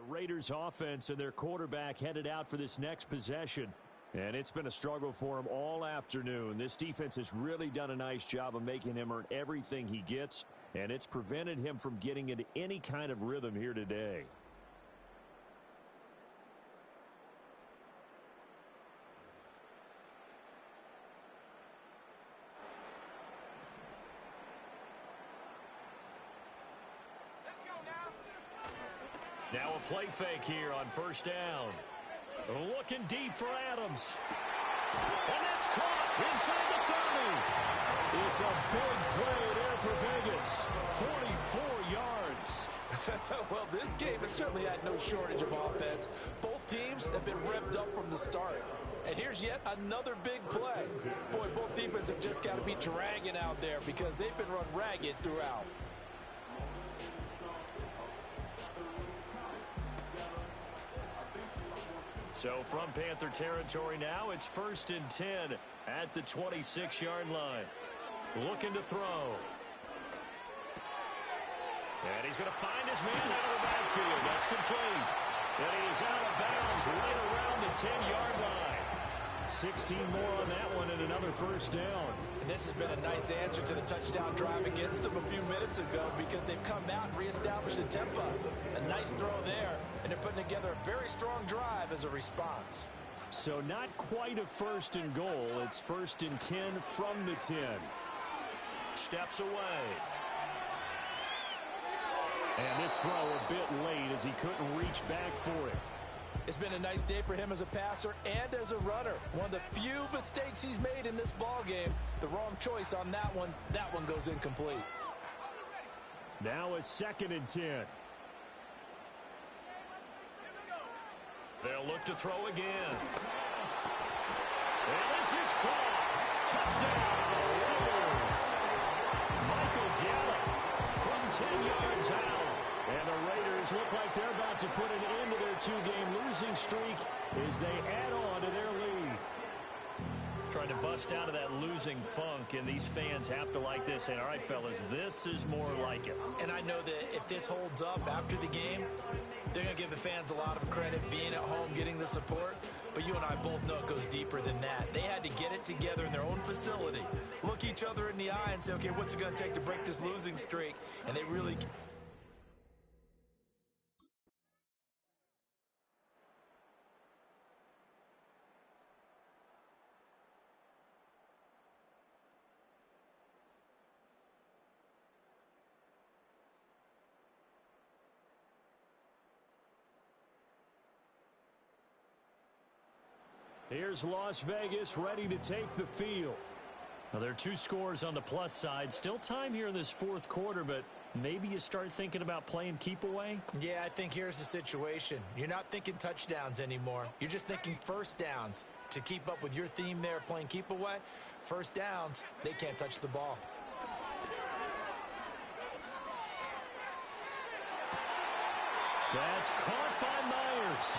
Raiders offense and their quarterback headed out for this next possession. And it's been a struggle for him all afternoon. This defense has really done a nice job of making him earn everything he gets, and it's prevented him from getting into any kind of rhythm here today. Now a play fake here on first down. Looking deep for Adams. And that's caught inside the 30. It's a big play there for Vegas. 44 yards. Well, this game has certainly had no shortage of offense. Both teams have been revved up from the start. And here's yet another big play. Boy, both defenses have just got to be dragging out there because they've been run ragged throughout. So from Panther territory now, it's 1st and 10 at the 26-yard line. Looking to throw. And he's going to find his man out of the backfield. That's complete. And he is out of bounds right around the 10-yard line. 16 more on that one and another first down. And this has been a nice answer to the touchdown drive against them a few minutes ago because they've come out and reestablished the tempo. A nice throw there, and they're putting together a very strong drive as a response. So not quite a 1st and goal. It's 1st and 10 from the 10. Steps away. And this throw a bit late as he couldn't reach back for it. It's been a nice day for him as a passer and as a runner. One of the few mistakes he's made in this ball game. The wrong choice on that one. That one goes incomplete. Now a 2nd and 10. They'll look to throw again. And this is caught. Touchdown, Raiders. Michael Gallup from 10 yards out. And the Raiders look like they're about to put an end to their 2-game losing streak as they add on to their lead. Trying to bust out of that losing funk, and these fans have to like this. And all right, fellas, this is more like it. And I know that if this holds up after the game, they're going to give the fans a lot of credit being at home, getting the support. But you and I both know it goes deeper than that. They had to get it together in their own facility, look each other in the eye and say, okay, what's it going to take to break this losing streak? And they really... Here's Las Vegas ready to take the field. Now, there are 2 scores on the plus side. Still time here in this 4th quarter, but maybe you start thinking about playing keep away? Yeah, I think here's the situation. You're not thinking touchdowns anymore. You're just thinking first downs. To keep up with your theme there, playing keep away, first downs, they can't touch the ball. That's caught by Myers.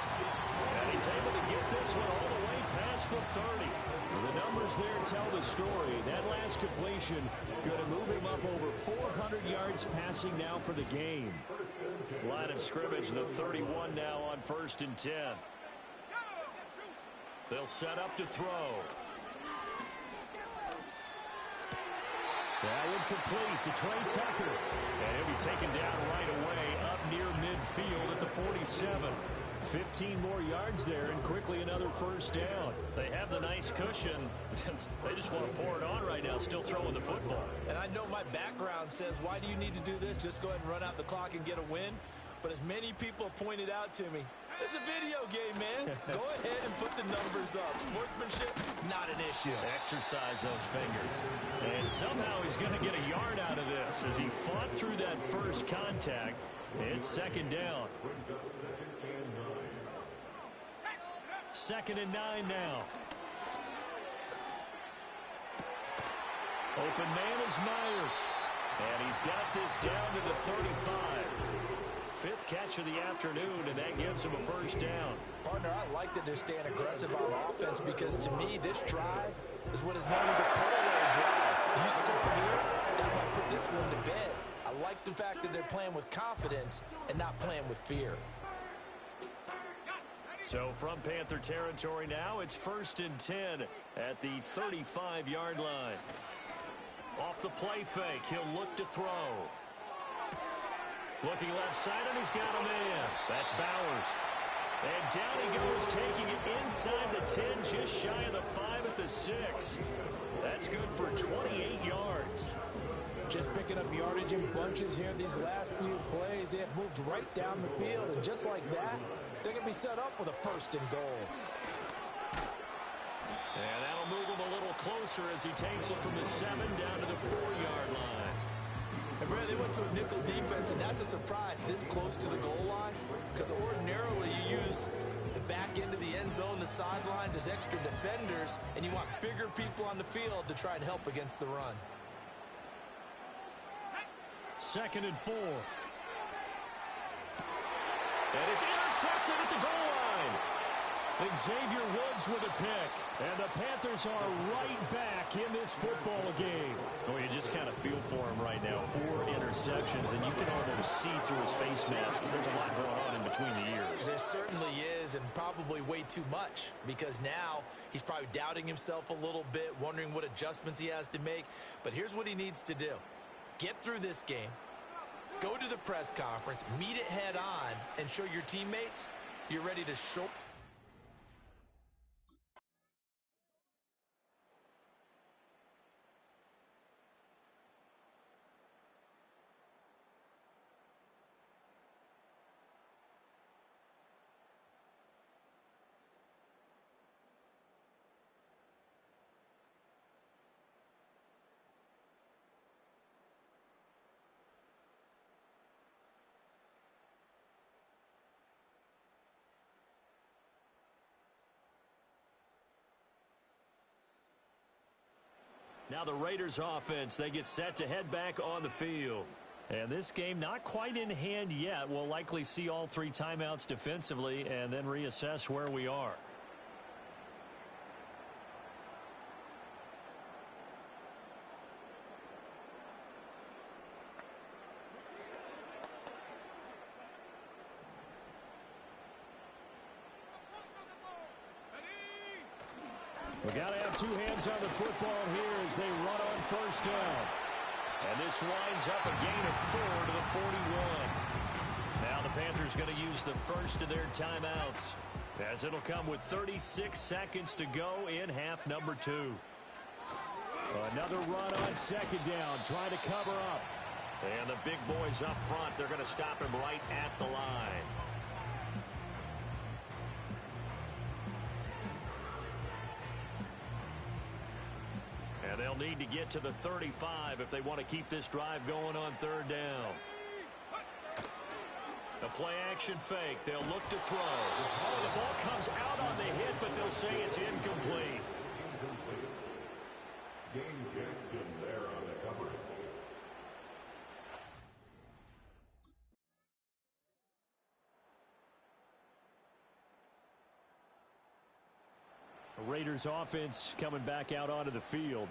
And he's able to get this one all the way past the 30. The numbers there tell the story. That last completion going to move him up over 400 yards passing now for the game. Line of scrimmage, the 31 now on 1st and 10. They'll set up to throw. That would complete to Trey Tucker. And he'll be taken down right away up near midfield at the 47. 15 more yards there and quickly another first down. They have the nice cushion. They just want to pour it on right now, still throwing the football. And I know my background says, why do you need to do this? Just go ahead and run out the clock and get a win. But as many people pointed out to me, it's a video game, man. Go ahead and put the numbers up. Sportsmanship, not an issue. Exercise those fingers. And somehow he's going to get a yard out of this as he fought through that first contact. It's 2nd down. 2nd and 9 now. Open man is Myers. And he's got this down to the 35. 5th catch of the afternoon, and that gives him a first down. Partner, I like that they're staying aggressive on offense because to me, this drive is what is known as a put-away drive. You score here, that might put this one to bed. I like the fact that they're playing with confidence and not playing with fear. So from Panther territory now, it's 1st and 10 at the 35-yard line. Off the play fake, he'll look to throw. Looking left side, and he's got a man. That's Bowers. And down he goes, taking it inside the 10, just shy of the 5 at the 6. That's good for 28 yards. Just picking up yardage in bunches here these last few plays. They have moved right down the field, and just like that, they're going to be set up with a 1st and goal. And that'll move him a little closer as he takes it from the 7 down to the 4-yard line. And Brad, they went to a nickel defense, and that's a surprise this close to the goal line, because ordinarily you use the back end of the end zone, the sidelines as extra defenders, and you want bigger people on the field to try and help against the run. 2nd and 4. And it's intercepted at the goal line. And Xavier Woods with a pick. And the Panthers are right back in this football game. Oh, you just kind of feel for him right now. 4 interceptions, and you can almost see through his face mask. There's a lot going on in between the ears. There certainly is, and probably way too much, because now he's probably doubting himself a little bit, wondering what adjustments he has to make. But here's what he needs to do. Get through this game, go to the press conference, meet it head on, and show your teammates you're ready to show. Now the Raiders offense, they get set to head back on the field. And this game not quite in hand yet. We'll likely see all 3 timeouts defensively and then reassess where we are. We got to have 2 hands on the football here as they run on 1st down. And this winds up a gain of 4 to the 41. Now the Panthers going to use the first of their timeouts, as it'll come with 36 seconds to go in half number 2. Another run on 2nd down, trying to cover up. And the big boys up front, they're going to stop him right at the line. And they'll need to get to the 35 if they want to keep this drive going on 3rd down. The play-action fake. They'll look to throw. Oh, the ball comes out on the hit, but they'll say it's incomplete. Game Jackson there on the coverage. The Raiders offense coming back out onto the field.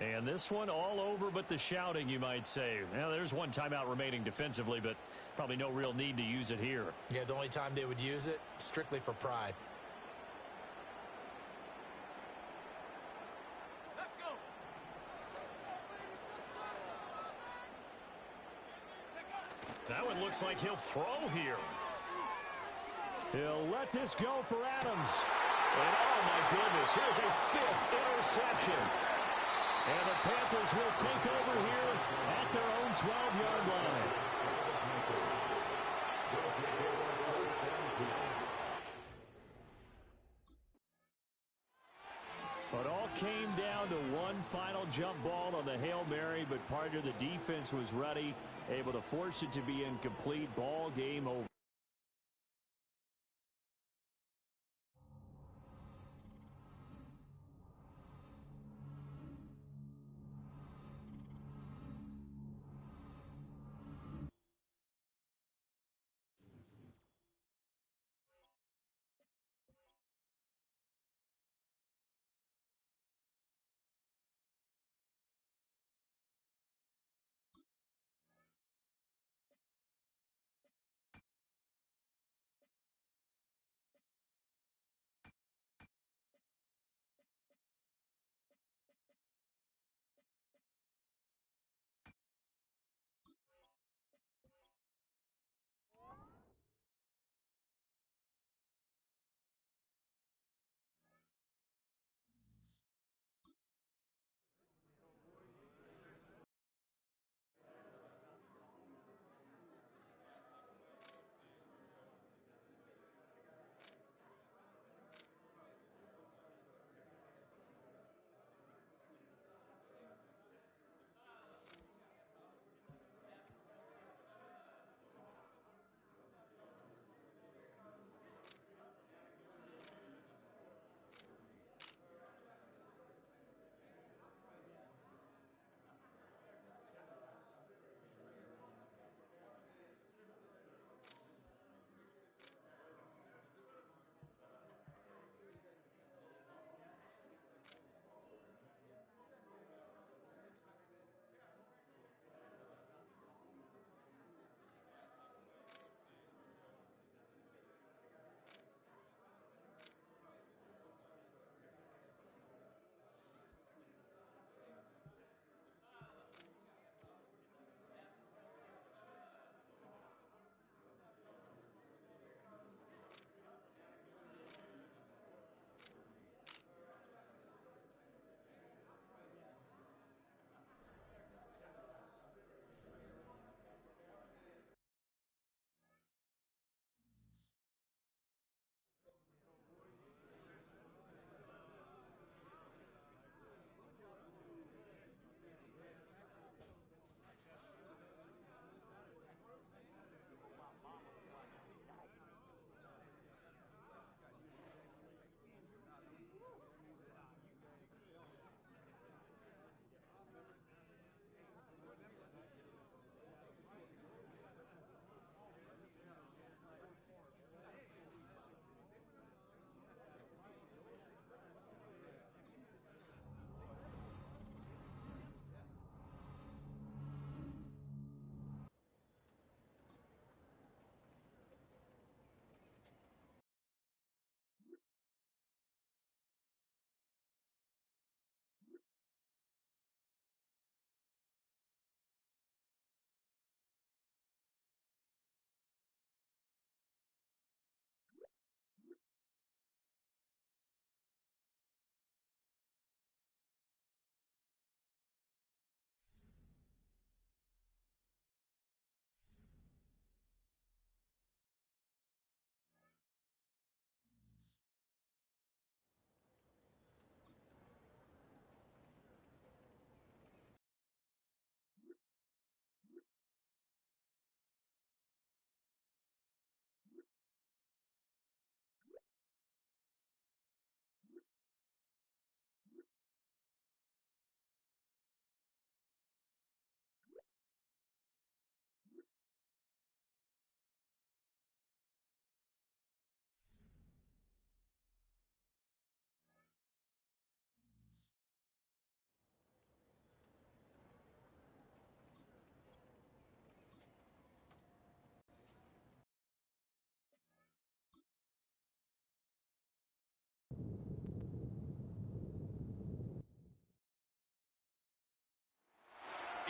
And this one all over but the shouting, you might say. Now, there's 1 timeout remaining defensively, but probably no real need to use it here. Yeah, the only time they would use it, strictly for pride. Let's go. That one looks like he'll throw here. He'll let this go for Adams. And oh my goodness, here's a 5th interception. And the Panthers will take over here at their own 12-yard line. But all came down to one final jump ball on the Hail Mary, but part of the defense was ready, able to force it to be incomplete. Ball game over.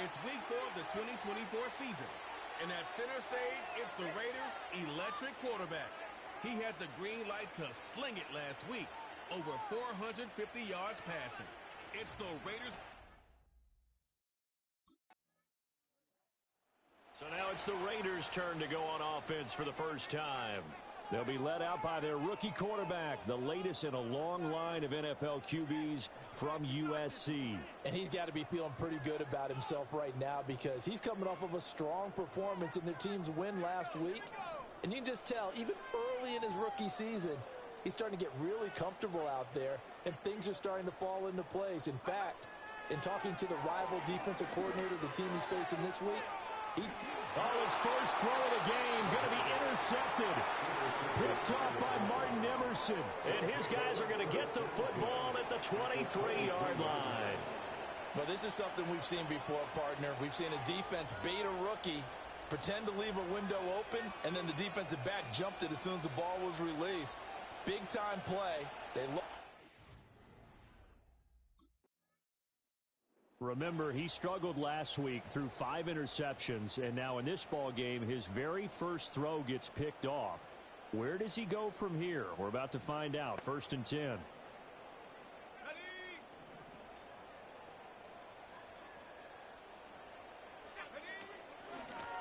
It's week 4 of the 2024 season. And at center stage, it's the Raiders' electric quarterback. He had the green light to sling it last week. Over 450 yards passing. It's the Raiders. So now it's the Raiders' turn to go on offense for the first time. They'll be led out by their rookie quarterback, the latest in a long line of NFL QBs from USC. And he's got to be feeling pretty good about himself right now because he's coming off of a strong performance in their team's win last week. And you can just tell, even early in his rookie season, he's starting to get really comfortable out there, and things are starting to fall into place. In fact, in talking to the rival defensive coordinator, the team he's facing this week, his first throw of the game going to be intercepted. Picked off by Martin Emerson. And his guys are going to get the football at the 23-yard line. Well, this is something we've seen before, partner. We've seen a defense bait a rookie, pretend to leave a window open, and then the defensive back jumped it as soon as the ball was released. Big-time play. Remember, he struggled last week through 5 interceptions, and now in this ball game, his very first throw gets picked off. Where does he go from here? We're about to find out. 1st and 10.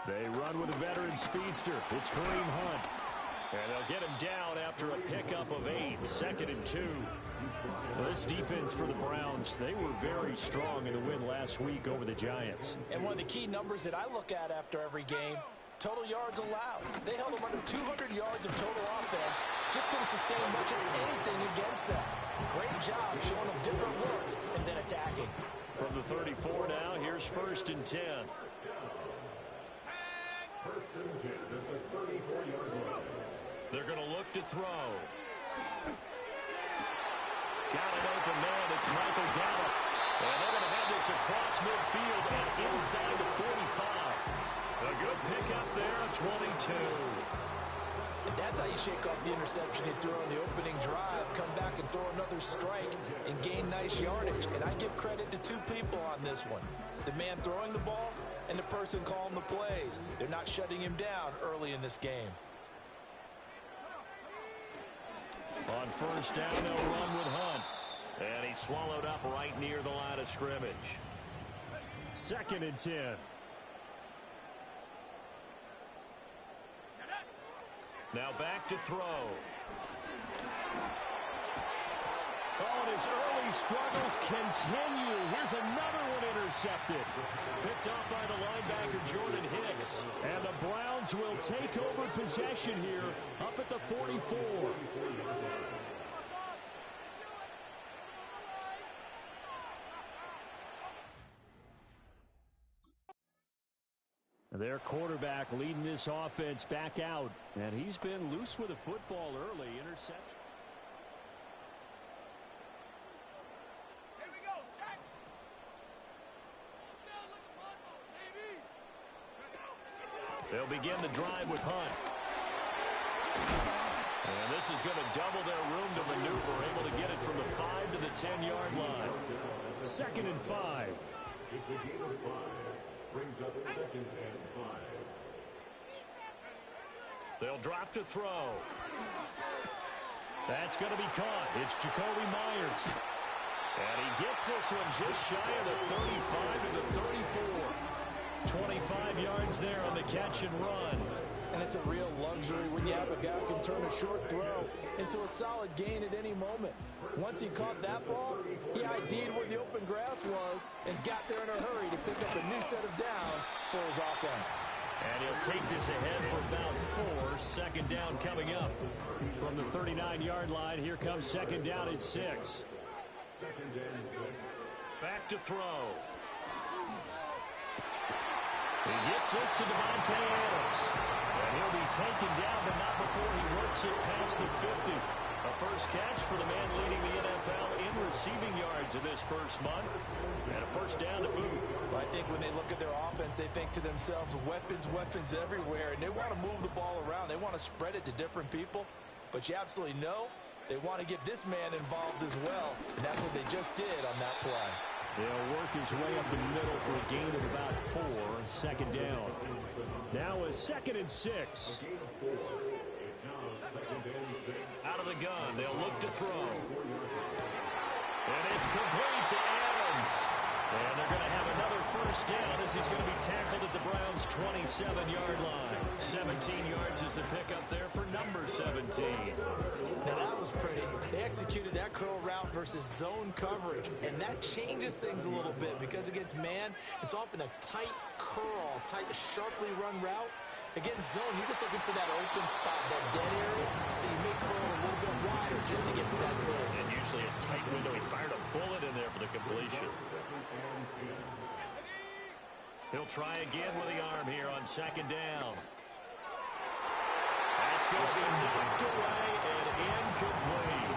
They run with a veteran speedster. It's Kareem Hunt. And they'll get him down after a pickup of 8. 2nd and 2. Well, this defense for the Browns, they were very strong in the win last week over the Giants. And one of the key numbers that I look at after every game, total yards allowed. They held them under 200 yards of total offense. Just didn't sustain much of anything against them. Great job showing them different looks and then attacking. From the 34 now, here's 1st and 10. They're going to look to throw. Got an open man. It's Michael Gallup. And they're going to have this across midfield and inside the 45. A good pickup there at 22. And that's how you shake off the interception you threw on the opening drive. Come back and throw another strike and gain nice yardage. And I give credit to 2 people on this one. The man throwing the ball and the person calling the plays. They're not shutting him down early in this game. On 1st down, they'll run with Hunt. And he's swallowed up right near the line of scrimmage. 2nd and 10. Now back to throw. Oh, and his early struggles continue. Here's another one intercepted. Picked off by the linebacker, Jordan Hicks. And the Browns will take over possession here up at the 44. Their quarterback leading this offense back out. And he's been loose with the football early. Interception. They'll begin the drive with Hunt. And this is going to double their room to maneuver, able to get it from the 5 to the 10-yard line. 2nd and 5. It's a game of 5. Brings up 2nd and 5. They'll drop to throw. That's going to be caught. It's Jacoby Myers. And he gets this one just shy of the 35 to the 34. 25 yards there on the catch and run. And it's a real luxury when you have a guy who can turn a short throw into a solid gain at any moment. Once he caught that ball, he ID'd where the open grass was and got there in a hurry to pick up a new set of downs for his offense. And he'll take this ahead for about 4. 2nd down coming up. From the 39-yard line, here comes 2nd down at 6. 2nd and 6. Back to throw. He gets this to Devontae Adams. And he'll be taken down, but not before he works it past the 50. A first catch for the man leading the NFL in receiving yards in this first month. And a 1st down to boot. Well, I think when they look at their offense, they think to themselves, weapons, weapons everywhere. And they want to move the ball around. They want to spread it to different people. But you absolutely know they want to get this man involved as well. And that's what they just did on that play. He'll work his way up the middle for a gain of about 4, second down. Now a 2nd and 6. Out of the gun, they'll look to throw. And it's complete to Adams. And they're going to have another first down as he's going to be tackled at the Browns' 27-yard line. 17 yards is the pickup there for number 17. Now that was pretty. They executed that curl route versus zone coverage, and that changes things a little bit because against man, it's often a tight curl, tight, sharply run route. Against zone, you're just looking for that open spot, that dead area, so you may curl a little bit wider just to get to that place. And usually a tight window. He fired a bullet in there for the completion. He'll try again with the arm here on 2nd down. That's going to be knocked away and incomplete.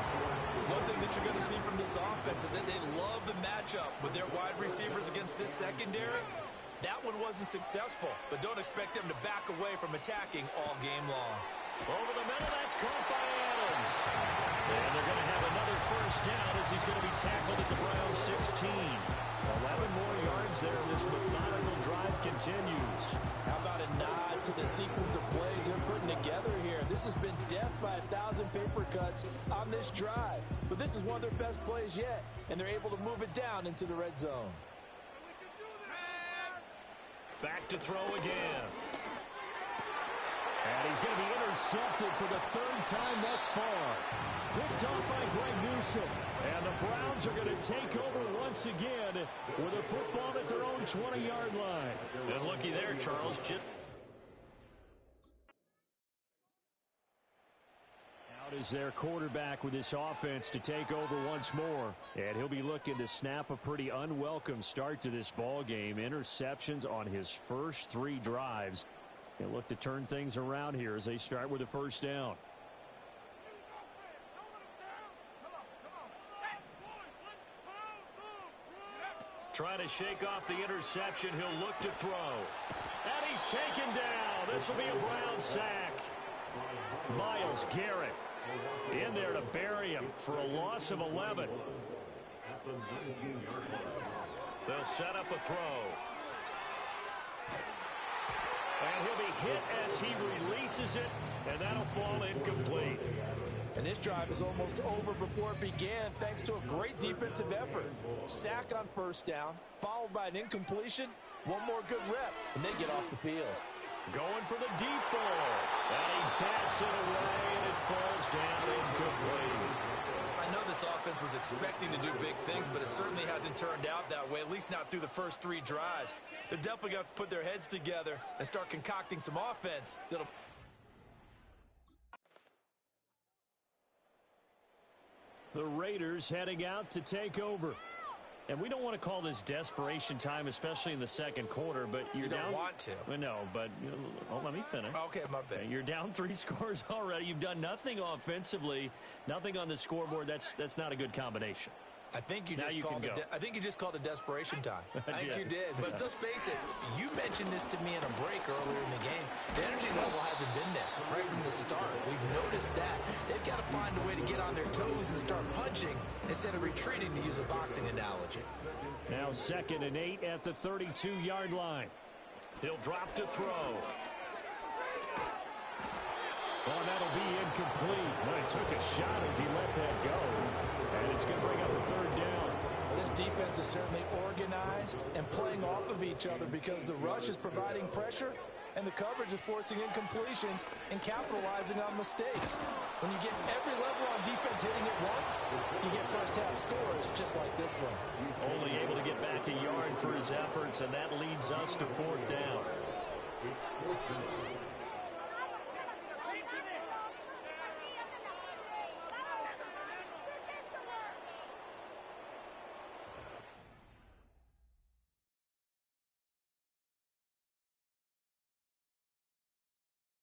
One thing that you're going to see from this offense is that they love the matchup with their wide receivers against this secondary. That one wasn't successful, but don't expect them to back away from attacking all game long. Over the middle, that's caught by Adams. And they're going to have another first down as he's going to be tackled at the Browns' 16. 11 more yards there. This methodical drive continues. How about a nod to the sequence of plays they're putting together here? This has been death by 1,000 paper cuts on this drive. But this is one of their best plays yet, and they're able to move it down into the red zone. Back to throw again. And he's going to be intercepted for the 3rd time thus far. Picked off by Greg Newsome. And the Browns are going to take over once again with a football at their own 20-yard line. And looky there, Charles. Out is their quarterback with this offense to take over once more. And he'll be looking to snap a pretty unwelcome start to this ball game. Interceptions on his first 3 drives. He'll look to turn things around here as they start with a first down. Trying to shake off the interception. He'll look to throw. And he's taken down. This will be a Brown sack. Myles Garrett in there to bury him for a loss of 11. They'll set up a throw. And he'll be hit as he releases it, and that'll fall incomplete. And this drive is almost over before it began thanks to a great defensive effort. Sack on first down, followed by an incompletion. One more good rep, and they get off the field. Going for the deep ball. And he bats it away, and it falls down incomplete. I know this offense was expecting to do big things, but it certainly hasn't turned out that way, at least not through the first 3 drives. They're definitely going to have to put their heads together and start concocting some offense that'll... The Raiders heading out to take over. And we don't want to call this desperation time, especially in the second quarter, but you're down. You don't want to. Well, no, but let me finish. Okay, my bad. You're down 3 scores already. You've done nothing offensively, nothing on the scoreboard. That's not a good combination. I think you just called it desperation time. I think you did. But let's face it, you mentioned this to me in a break earlier in the game. The energy level hasn't been there right from the start. We've noticed that. They've got to find a way to get on their toes and start punching instead of retreating, to use a boxing analogy. Now 2nd and 8 at the 32-yard line. He'll drop to throw. Oh, that'll be incomplete. Well, he took a shot as he let that go. And it's going to bring up a 3rd down. Well, this defense is certainly organized and playing off of each other because the rush is providing pressure and the coverage is forcing incompletions and capitalizing on mistakes. When you get every level on defense hitting it once, you get first-half scores just like this one. Only able to get back a yard for his efforts, and that leads us to 4th down.